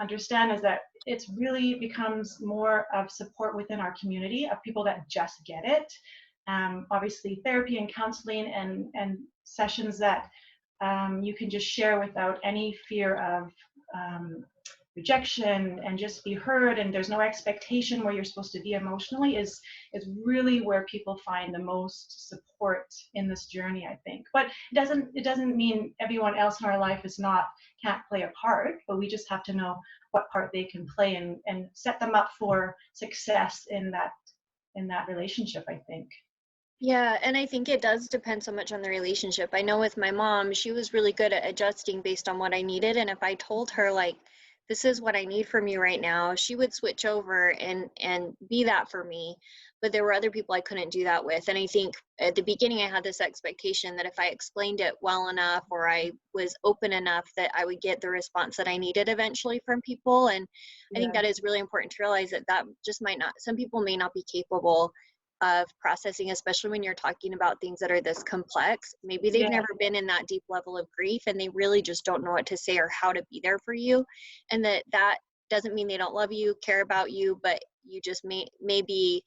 understand, is that it's really becomes more of support within our community of people that just get it. Obviously therapy and counseling and sessions that you can just share without any fear of rejection, and just be heard, and there's no expectation where you're supposed to be emotionally, is really where people find the most support in this journey, I think. But it doesn't mean everyone else in our life can't play a part, but we just have to know what part they can play, and set them up for success in that relationship, I think. Yeah, and I think it does depend so much on the relationship. I know with my mom, she was really good at adjusting based on what I needed, and if I told her, like, this is what I need from you right now, she would switch over and be that for me. But there were other people I couldn't do that with. And I think at the beginning I had this expectation that if I explained it well enough, or I was open enough, that I would get the response that I needed eventually from people. And I think Yeah. that is really important to realize that that just might not, some people may not be capable of processing, especially when you're talking about things that are this complex. Maybe they've Yeah. never been in that deep level of grief, and they really just don't know what to say or how to be there for you. And that doesn't mean they don't love you, care about you, but you just may be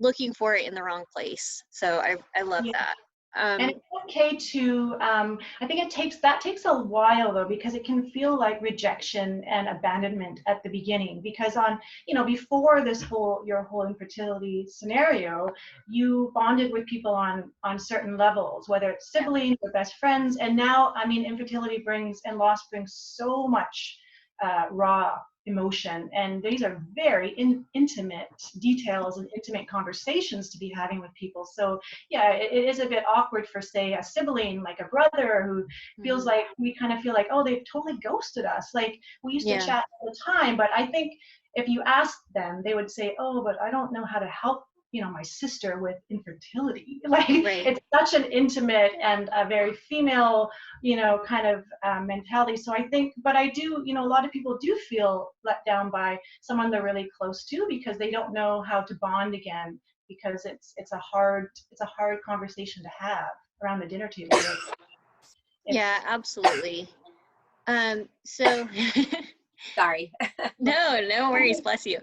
looking for it in the wrong place. So I love Yeah. that. And it's okay to, I think that takes a while though, because it can feel like rejection and abandonment at the beginning. Because before your whole infertility scenario, you bonded with people on certain levels, whether it's siblings or best friends. And now, I mean, infertility and loss brings so much raw emotion, and these are very intimate details and intimate conversations to be having with people. So yeah, it is a bit awkward for, say, a sibling, like a brother, who feels like, we kind of feel like, oh, they've totally ghosted us. Like, we used to chat all the time, but I think if you ask them, they would say, oh, but I don't know how to help my sister with infertility. Like, it's such an intimate and a very female kind of mentality. So I think, but I do, a lot of people do feel let down by someone they're really close to, because they don't know how to bond again, because it's a hard conversation to have around the dinner table. Yeah, absolutely. So Sorry. no worries, bless you.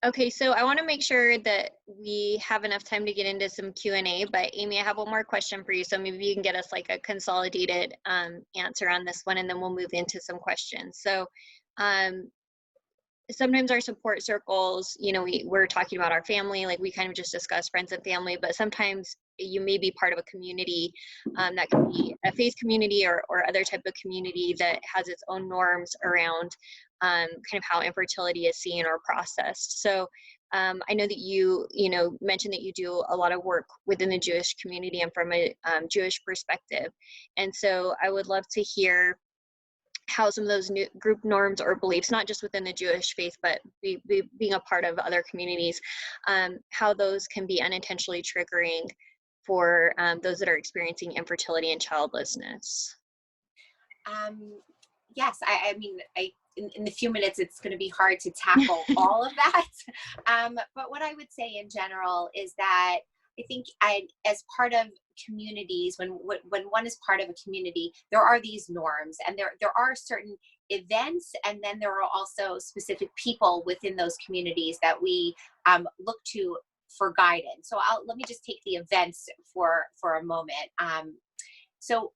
Okay, so I want to make sure that we have enough time to get into some Q&A, but Amy, I have one more question for you, so maybe you can get us like a consolidated answer on this one, and then we'll move into some questions. So sometimes our support circles, we're talking about our family, like we kind of just discussed friends and family, but sometimes you may be part of a community that can be a faith community or other type of community that has its own norms around kind of how infertility is seen or processed. So I know that you mentioned that you do a lot of work within the Jewish community and from a Jewish perspective. And so I would love to hear how some of those new group norms or beliefs, not just within the Jewish faith, but being a part of other communities, how those can be unintentionally triggering for those that are experiencing infertility and childlessness. Yes, I mean, in the few minutes, it's going to be hard to tackle all of that. But what I would say in general is that I think as part of communities, when one is part of a community, there are these norms, and there are certain events, and then there are also specific people within those communities that we look to for guidance. So let me just take the events for a moment. So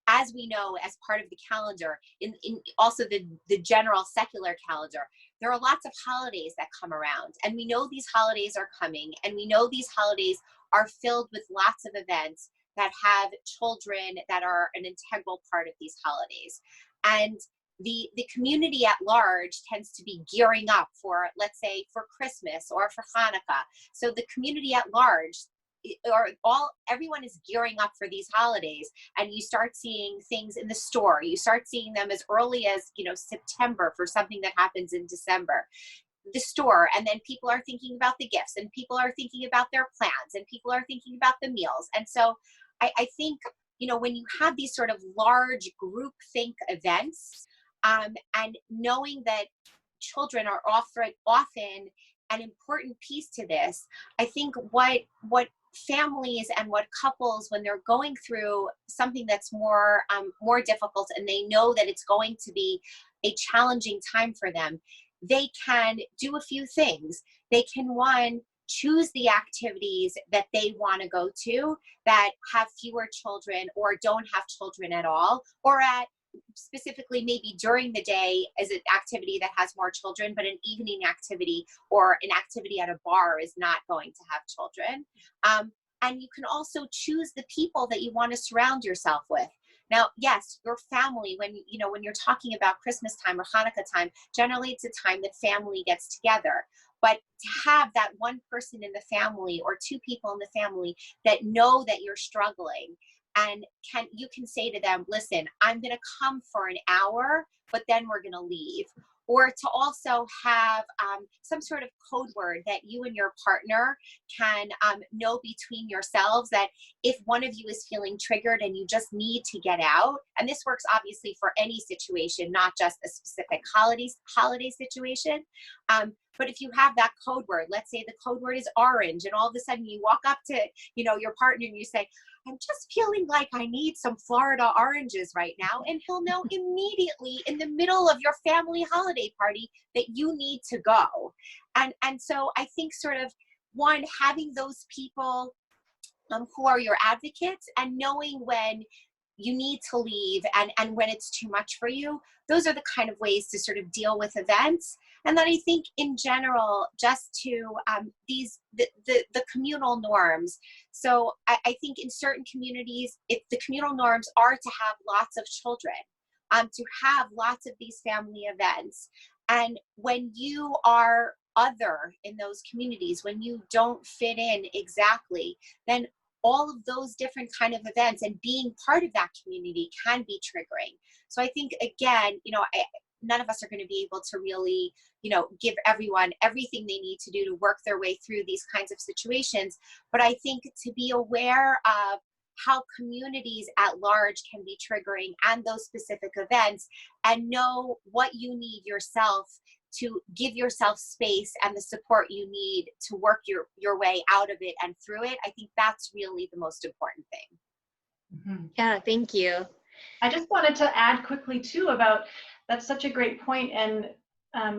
as we know, as part of the calendar, in also the general secular calendar, there are lots of holidays that come around, and we know these holidays are coming, and we know these holidays are filled with lots of events that have children that are an integral part of these holidays. And the community at large tends to be gearing up for, let's say, for Christmas or for Hanukkah. So the community at large, everyone is gearing up for these holidays, and you start seeing things in the store. You start seeing them as early as September for something that happens in December. The store, and then people are thinking about the gifts, and people are thinking about their plans, and people are thinking about the meals. And so I think when you have these sort of large group think events, and knowing that children are often an important piece to this, I think what families and what couples, when they're going through something that's more difficult, and they know that it's going to be a challenging time for them, they can do a few things. They can, one, choose the activities that they want to go to that have fewer children or don't have children at all, or at specifically maybe during the day as an activity that has more children, but an evening activity or an activity at a bar is not going to have children. And you can also choose the people that you want to surround yourself with. Now, yes, your family, when you're talking about Christmas time or Hanukkah time, generally it's a time that family gets together. But to have that one person in the family or two people in the family that know that you're struggling, and you can say to them, listen, I'm going to come for an hour, but then we're going to leave. Or to also have some sort of code word that you and your partner can know between yourselves, that if one of you is feeling triggered and you just need to get out, and this works obviously for any situation, not just a specific holiday situation, but if you have that code word, let's say the code word is orange, and all of a sudden you walk up to, you know, your partner and you say, I'm just feeling like I need some Florida oranges right now. And he'll know immediately in the middle of your family holiday party that you need to go. And so I think sort of, one, having those people who are your advocates, and knowing when you need to leave and when it's too much for you, those are the kind of ways to sort of deal with events. And then I think in general, just to the communal norms. So I think in certain communities, if the communal norms are to have lots of children, to have lots of these family events. And when you are other in those communities, when you don't fit in exactly, then all of those different kind of events and being part of that community can be triggering. So I think, again, you know, none of us are going to be able to really, you know, give everyone everything they need to do to work their way through these kinds of situations. But I think to be aware of how communities at large can be triggering and those specific events, and know what you need yourself to give yourself space and the support you need to work your way out of it and through it. I think that's really the most important thing. Mm-hmm. Yeah, thank you. I just wanted to add quickly too about, that's such a great point, and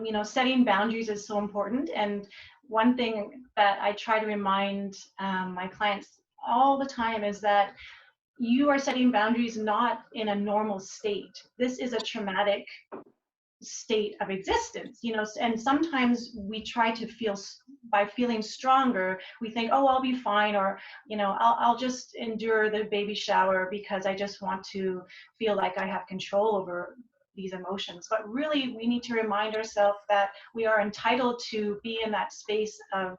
you know, setting boundaries is so important. And one thing that I try to remind my clients all the time is that you are setting boundaries not in a normal state. This is a traumatic state of existence, you know, and sometimes we try to feel, by feeling stronger, we think, oh, I'll be fine, or, you know, I'll just endure the baby shower because I just want to feel like I have control over these emotions. But really, we need to remind ourselves that we are entitled to be in that space of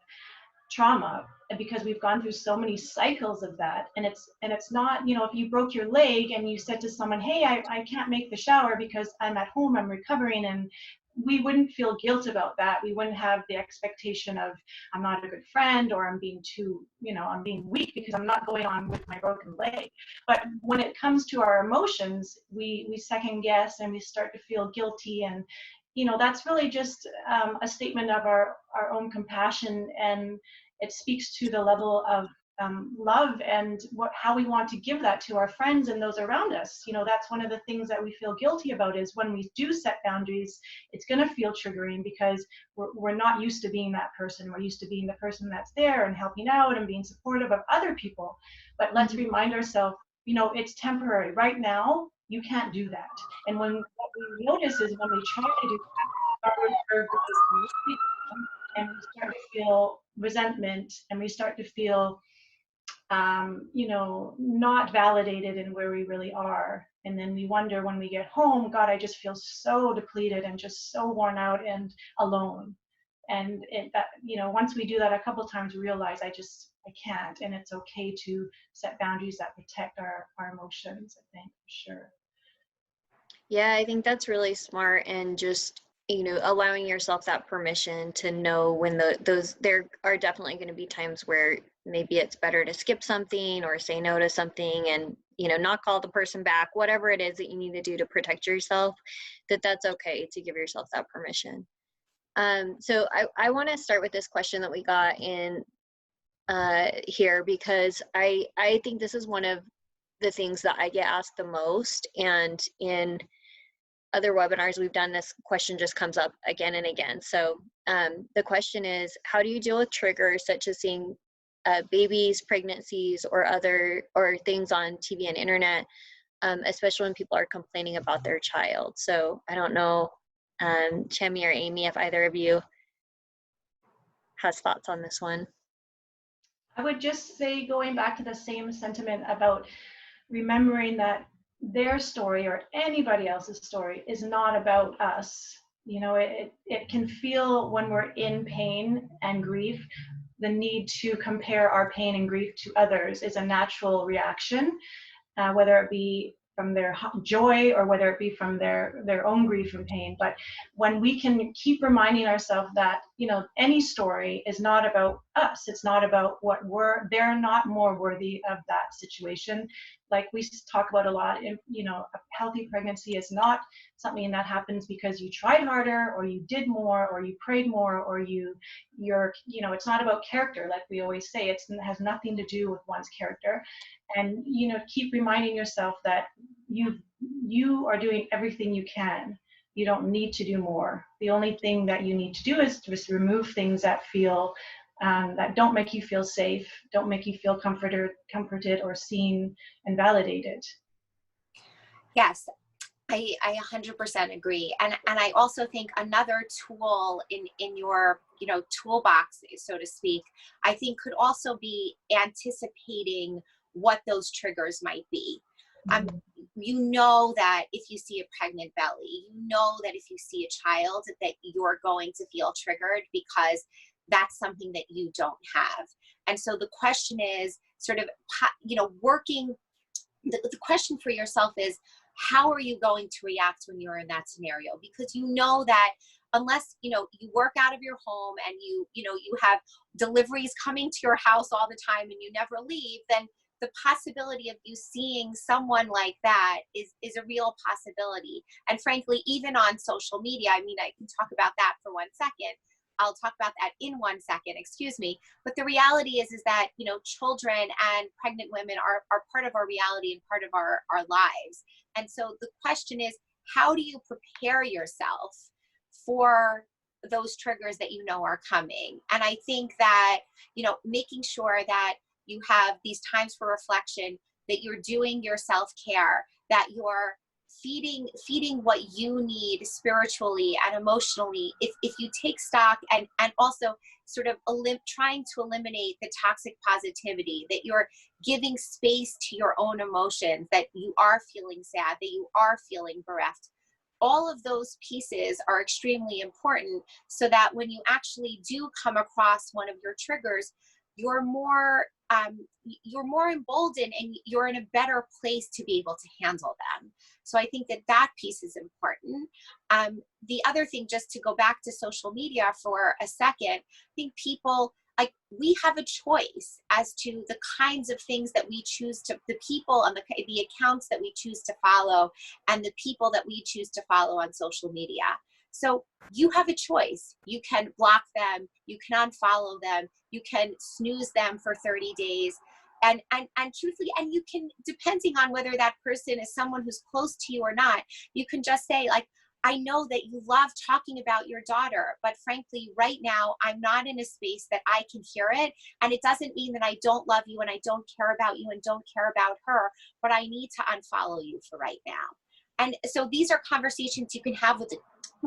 trauma, because we've gone through so many cycles of that. And it's not, you know, if you broke your leg and you said to someone, hey, I can't make the shower because I'm at home, I'm recovering, and we wouldn't feel guilt about that. We wouldn't have the expectation of, I'm not a good friend, or I'm being too, you know, I'm being weak because I'm not going on with my broken leg. But when it comes to our emotions, we second guess and we start to feel guilty. And, you know, that's really just a statement of our own compassion, and it speaks to the level of love and how we want to give that to our friends and those around us. You know, that's one of the things that we feel guilty about, is when we do set boundaries, it's going to feel triggering because we're not used to being that person. We're used to being the person that's there and helping out and being supportive of other people. But let's remind ourselves, you know, it's temporary. Right now, you can't do that. And what we notice is when we try to do that, our reserve goes, and we start to feel resentment, and we start to feel, you know, not validated in where we really are. And then we wonder when we get home, God, I just feel so depleted and just so worn out and alone. And that, you know, once we do that a couple times, we realize I can't. And it's okay to set boundaries that protect our emotions, I think, for sure. Yeah, I think that's really smart, and just, you know, allowing yourself that permission to know when there are definitely going to be times where maybe it's better to skip something or say no to something, and, you know, not call the person back, whatever it is that you need to do to protect yourself, that's okay to give yourself that permission. So I want to start with this question that we got in here, because I think this is one of the things that I get asked the most, and in other webinars we've done, this question just comes up again and again. So the question is, how do you deal with triggers such as seeing babies, pregnancies, or things on TV and internet, especially when people are complaining about their child? So I don't know, Chemi or Amy, if either of you has thoughts on this one. I would just say, going back to the same sentiment about remembering that their story or anybody else's story is not about us. You know, it can feel, when we're in pain and grief, the need to compare our pain and grief to others is a natural reaction. whether it be from their joy or whether it be from their own grief and pain. But when we can keep reminding ourselves that, you know, any story is not about us, it's not about what they're not more worthy of that situation. Like we talk about a lot, you know, a healthy pregnancy is not something that happens because you tried harder or you did more or you prayed more or you're, you know, it's not about character. Like we always say, it has nothing to do with one's character. And, you know, keep reminding yourself that you are doing everything you can. You don't need to do more. The only thing that you need to do is just remove things that feel that don't make you feel safe, don't make you feel comforted or seen and validated. Yes, I 100% agree. And I also think another tool in your, you know, toolbox, so to speak, I think could also be anticipating what those triggers might be. You know that if you see a pregnant belly, you know that if you see a child, that you're going to feel triggered because that's something that you don't have. And so the question is sort of, you know, the question for yourself is, how are you going to react when you're in that scenario? Because you know that unless, you know, you work out of your home and you know, you have deliveries coming to your house all the time and you never leave, then the possibility of you seeing someone like that is a real possibility. And frankly, even on social media, I mean, I can talk about that for 1 second. I'll talk about that in 1 second, excuse me. But the reality is that, you know, children and pregnant women are part of our reality and part of our lives. And so the question is, how do you prepare yourself for those triggers that you know are coming? And I think that, you know, making sure that you have these times for reflection, that you're doing your self-care, that you're feeding what you need spiritually and emotionally. If you take stock and also sort of trying to eliminate the toxic positivity, that you're giving space to your own emotions, that you are feeling sad, that you are feeling bereft. All of those pieces are extremely important so that when you actually do come across one of your triggers, you're more emboldened and you're in a better place to be able to handle them. So I think that piece is important. The other thing, just to go back to social media for a second, I think people, like, we have a choice as to the kinds of things that we choose to, the people and the accounts that we choose to follow and the people that we choose to follow on social media. So you have a choice. You can block them, you can unfollow them, you can snooze them for 30 days. And truthfully, and you can, depending on whether that person is someone who's close to you or not, you can just say, like, I know that you love talking about your daughter, but frankly, right now, I'm not in a space that I can hear it. And it doesn't mean that I don't love you and I don't care about you and don't care about her, but I need to unfollow you for right now. And so these are conversations you can have with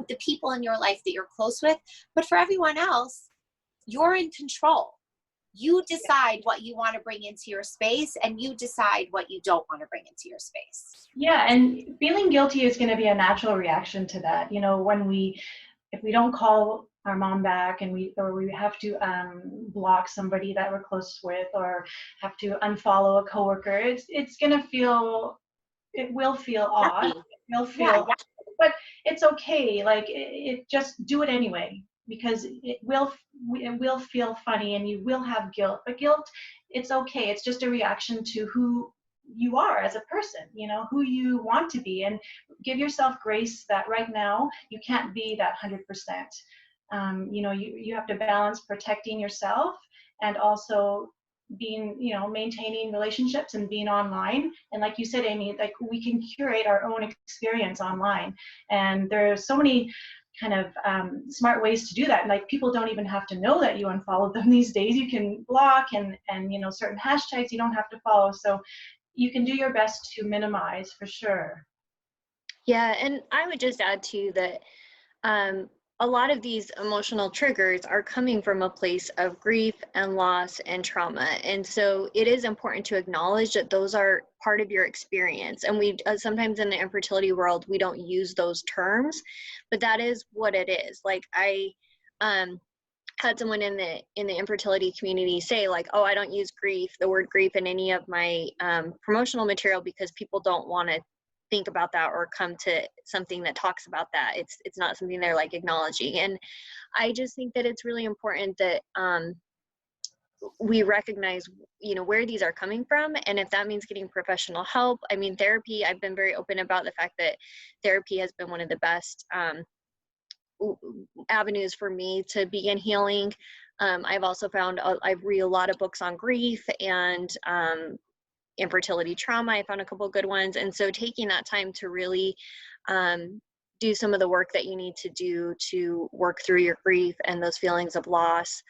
the people in your life that you're close with. But for everyone else, you're in control. You decide what you want to bring into your space and you decide what you don't want to bring into your space. Yeah, and feeling guilty is going to be a natural reaction to that. You know, if we don't call our mom back and we have to block somebody that we're close with or have to unfollow a coworker, it's going to feel, it will feel odd. It will feel, but it's okay. Like it just do it anyway, because it will feel funny and you will have guilt. But guilt, it's okay. It's just a reaction to who you are as a person, you know, who you want to be, and give yourself grace that right now you can't be that 100%. You know, you have to balance protecting yourself and also being, you know, maintaining relationships and being online. And like you said, Amy, like we can curate our own experience online, and there's so many kind of smart ways to do that. Like people don't even have to know that you unfollowed them these days. You can block and you know, certain hashtags you don't have to follow. So you can do your best to minimize, for sure. Yeah, and I would just add too that a lot of these emotional triggers are coming from a place of grief and loss and trauma. And so it is important to acknowledge that those are part of your experience. And we sometimes in the infertility world, we don't use those terms, but that is what it is. Like had someone in the infertility community say like, oh, I don't use the word grief in any of my promotional material because people don't want to think about that or come to something that talks about that. It's not something they're like acknowledging. And I just think that it's really important that we recognize, you know, where these are coming from. And if that means getting professional help, I mean, therapy, I've been very open about the fact that therapy has been one of the best avenues for me to begin healing. I've also found, I've read a lot of books on grief and infertility trauma. I found a couple of good ones. And so taking that time to really do some of the work that you need to do to work through your grief and those feelings of loss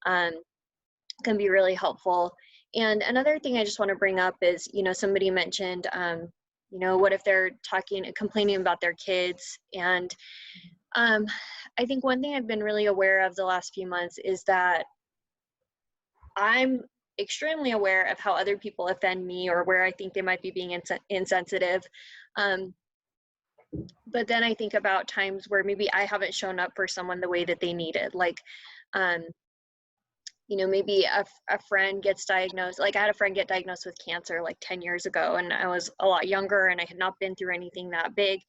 can be really helpful. And another thing I just want to bring up is, you know, somebody mentioned, you know, what if they're complaining about their kids? And I think one thing I've been really aware of the last few months is that I'm extremely aware of how other people offend me or where I think they might be being insensitive. But then I think about times where maybe I haven't shown up for someone the way that they needed. Like, you know, maybe a friend gets diagnosed, like I had a friend get diagnosed with cancer like 10 years ago, and I was a lot younger and I had not been through anything that big.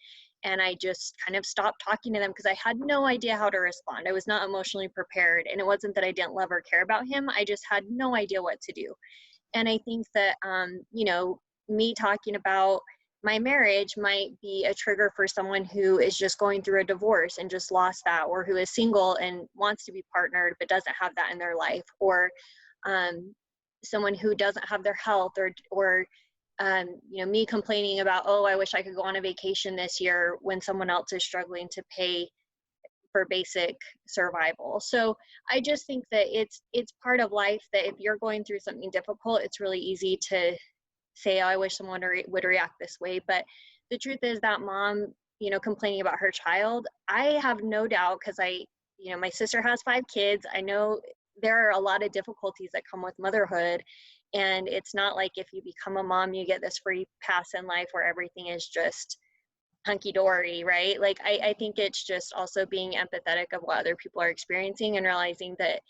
And I just kind of stopped talking to them because I had no idea how to respond. I was not emotionally prepared. And it wasn't that I didn't love or care about him. I just had no idea what to do. And I think that, you know, me talking about my marriage might be a trigger for someone who is just going through a divorce and just lost that, or who is single and wants to be partnered but doesn't have that in their life, or someone who doesn't have their health, or you know, me complaining about, oh, I wish I could go on a vacation this year when someone else is struggling to pay for basic survival. So I just think that it's part of life that if you're going through something difficult, it's really easy to say, oh, I wish someone would react this way. But the truth is that mom, you know, complaining about her child, I have no doubt, because you know, my sister has 5 kids. I know there are a lot of difficulties that come with motherhood. And it's not like if you become a mom, you get this free pass in life where everything is just hunky-dory, right? Like, I think it's just also being empathetic of what other people are experiencing and realizing that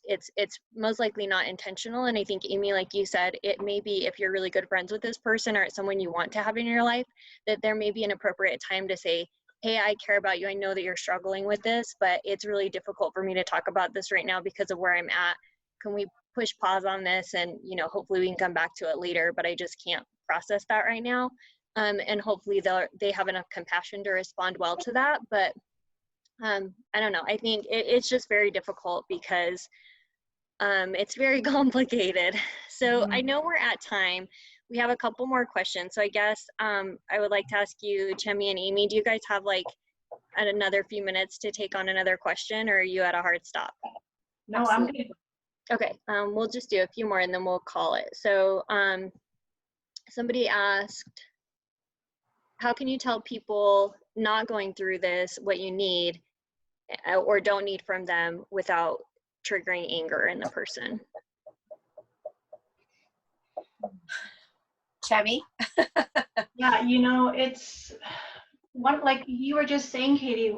it's most likely not intentional. And I think, Amy, like you said, it may be, if you're really good friends with this person or it's someone you want to have in your life, that there may be an appropriate time to say, hey, I care about you. I know that you're struggling with this, but it's really difficult for me to talk about this right now because of where I'm at. Can we push pause on this? And, you know, hopefully we can come back to it later, but I just can't process that right now. And hopefully they have enough compassion to respond well to that. But I don't know. I think it's just very difficult because it's very complicated. So I know we're at time. We have a couple more questions. So I guess I would like to ask you, Chemi and Amy, do you guys have like another few minutes to take on another question, or are you at a hard stop? No, I'm good. Okay, we'll just do a few more and then we'll call it. So somebody asked, how can you tell people not going through this what you need or don't need from them without triggering anger in the person? Chemi? Yeah, you know, it's what, like you were just saying, Katie,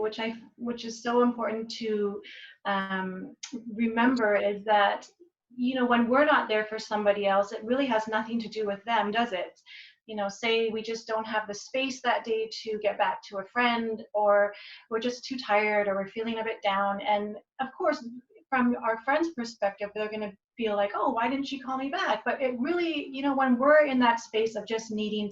which is so important to remember, is that, you know, when we're not there for somebody else, it really has nothing to do with them, does it? You know, say we just don't have the space that day to get back to a friend, or we're just too tired, or we're feeling a bit down. And of course, from our friend's perspective, they're going to feel like, oh, why didn't she call me back? But it really, you know, when we're in that space of just needing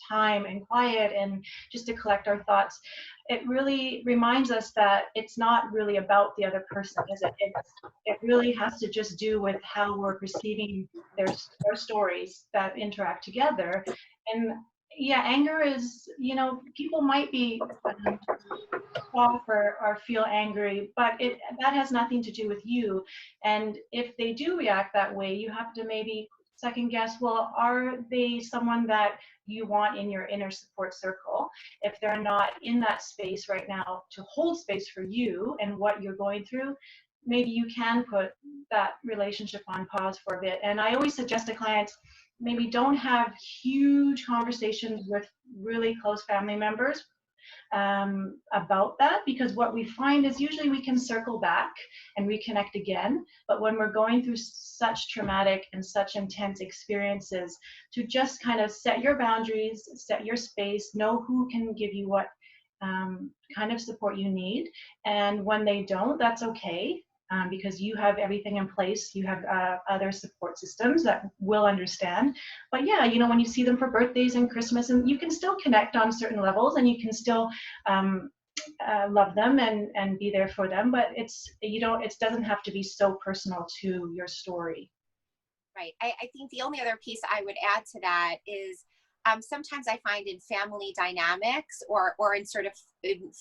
time and quiet and just to collect our thoughts, it really reminds us that it's not really about the other person, is it? It really has to just do with how we're perceiving their stories that interact together. And yeah, anger is, you know, people might be off or feel angry, but that has nothing to do with you. And if they do react that way, you have to maybe second guess, well, are they someone that you want in your inner support circle? If they're not in that space right now to hold space for you and what you're going through, maybe you can put that relationship on pause for a bit. And I always suggest to clients, maybe don't have huge conversations with really close family members. about that, because what we find is usually we can circle back and reconnect again. But when we're going through such traumatic and such intense experiences, to just kind of set your boundaries, set your space, know who can give you what kind of support you need. And when they don't, that's okay. Because you have everything in place, you have other support systems that will understand. But yeah, you know, when you see them for birthdays and Christmas, and you can still connect on certain levels, and you can still love them and be there for them. But it doesn't have to be so personal to your story. Right. I think the only other piece I would add to that is sometimes I find in family dynamics or in sort of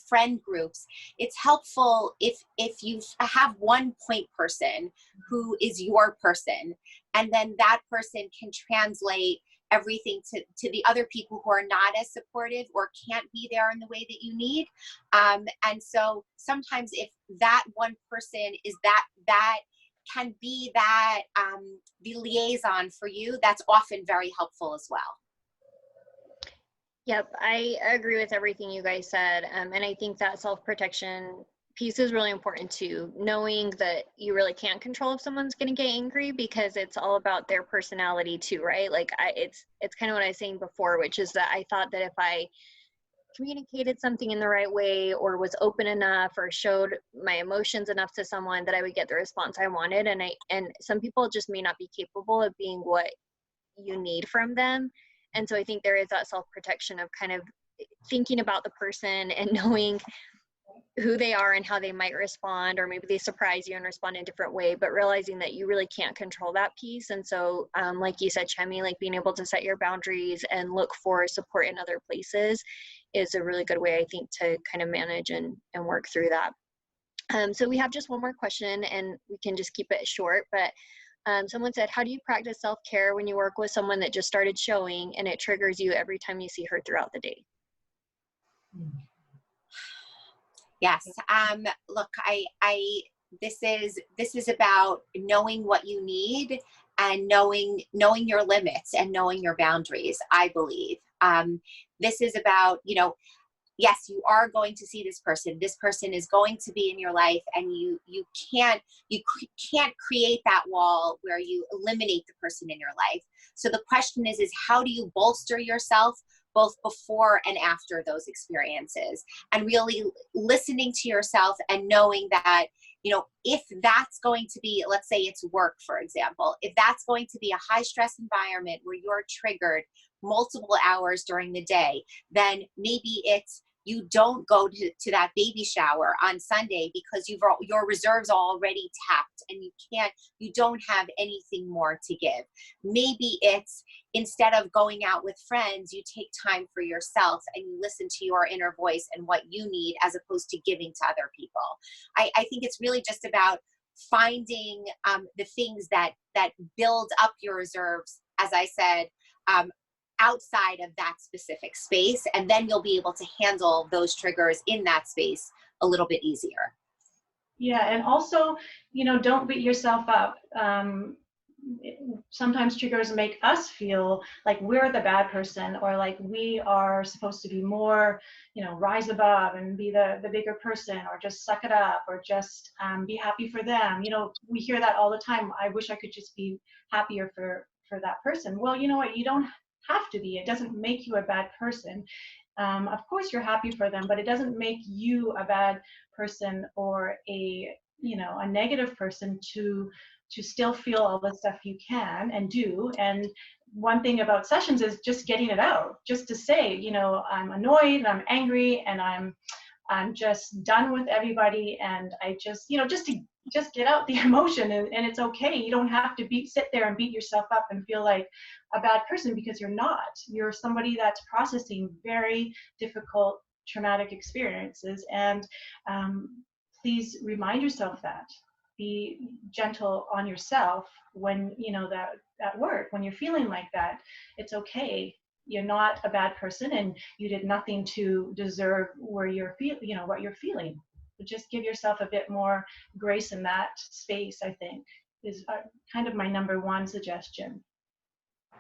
friend groups, it's helpful if you have one point person who is your person, and then that person can translate everything to the other people who are not as supportive or can't be there in the way that you need. And so sometimes if that one person is that can be that the liaison for you, that's often very helpful as well. Yep, I agree with everything you guys said. And I think that self-protection piece is really important too, knowing that you really can't control if someone's going to get angry, because it's all about their personality too, right? Like it's kind of what I was saying before, which is that I thought that if I communicated something in the right way or was open enough or showed my emotions enough to someone, that I would get the response I wanted. And some people just may not be capable of being what you need from them. And so I think there is that self-protection of kind of thinking about the person and knowing who they are and how they might respond, or maybe they surprise you and respond in a different way, but realizing that you really can't control that piece. And so like you said, Chemi, like being able to set your boundaries and look for support in other places is a really good way, I think, to kind of manage and work through that. So we have just one more question, and we can just keep it short, but someone said, how do you practice self-care when you work with someone that just started showing and it triggers you every time you see her throughout the day? Yes. Look, this is about knowing what you need and knowing your limits and knowing your boundaries, I believe. This is about, yes, you are going to see this person. This person is going to be in your life, and you can't create that wall where you eliminate the person in your life. So the question is how do you bolster yourself both before and after those experiences, and really listening to yourself and knowing that, if that's going to be, let's say it's work, for example, if that's going to be a high stress environment where you're triggered multiple hours during the day, then maybe it's you don't go to that baby shower on Sunday because your reserves are already tapped and you don't have anything more to give. Maybe it's instead of going out with friends, you take time for yourself and you listen to your inner voice and what you need as opposed to giving to other people. I think it's really just about finding the things that build up your reserves, as I said, outside of that specific space, and then you'll be able to handle those triggers in that space a little bit easier. Yeah, and also, don't beat yourself up. Sometimes triggers make us feel like we're the bad person, or like we are supposed to be more, rise above and be the bigger person, or just suck it up, or just be happy for them. We hear that all the time. I wish I could just be happier for that person. Well, you know what? You don't have to be. It doesn't make you a bad person. Of course you're happy for them, but it doesn't make you a bad person or a negative person to still feel all the stuff you can and do. And one thing about sessions is just getting it out, just to say, I'm annoyed and I'm angry and I'm just done with everybody, and I just just get out the emotion, and it's okay. You don't have to sit there and beat yourself up and feel like a bad person, because you're not. You're somebody that's processing very difficult traumatic experiences, and please remind yourself that. Be gentle on yourself when that at work, when you're feeling like that. It's okay. You're not a bad person, and you did nothing to deserve what you're feeling. But just give yourself a bit more grace in that space, I think, is kind of my number one suggestion. I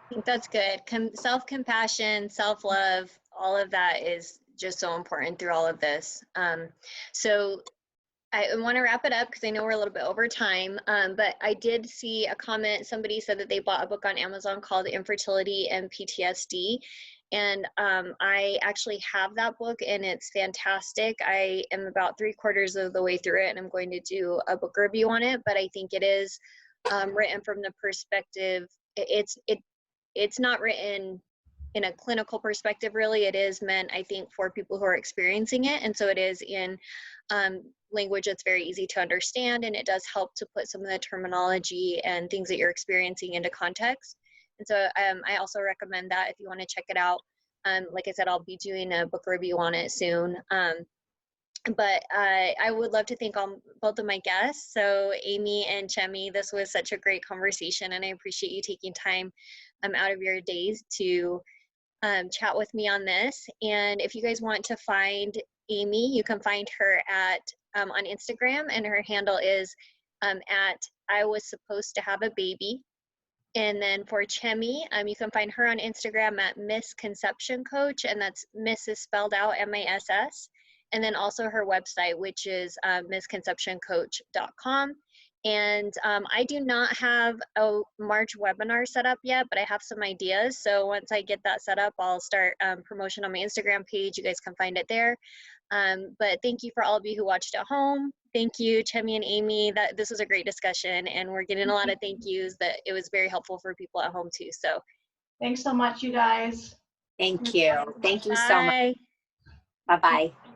think that's good. Self-compassion, self-love, all of that is just so important through all of this. So I want to wrap it up because I know we're a little bit over time, but I did see a comment. Somebody said that they bought a book on Amazon called Infertility and PTSD. And I actually have that book and it's fantastic. I am about 3/4 of the way through it and I'm going to do a book review on it, but I think it is written from the perspective, it's not written in a clinical perspective, really. It is meant, I think, for people who are experiencing it. And so it is in language that's very easy to understand, and it does help to put some of the terminology and things that you're experiencing into context. And so I also recommend that if you want to check it out. Like I said, I'll be doing a book review on it soon. But I would love to thank both of my guests. So Amy and Chemi, this was such a great conversation, and I appreciate you taking time out of your days to chat with me on this. And if you guys want to find Amy, you can find her at on Instagram, and her handle is at I was supposed to have a baby. And then for Chemi, you can find her on Instagram at Miss Conception Coach, and that's Miss is spelled out MISS. And then also her website, which is missconceptioncoach.com. And I do not have a March webinar set up yet, but I have some ideas. So once I get that set up, I'll start promotion on my Instagram page. You guys can find it there. But thank you for all of you who watched at home. Thank you, Chemi and Amy. This was a great discussion, and we're getting a lot of thank yous that it was very helpful for people at home too. So thanks so much, you guys. Thank you. Thank you so much. bye. Bye-bye.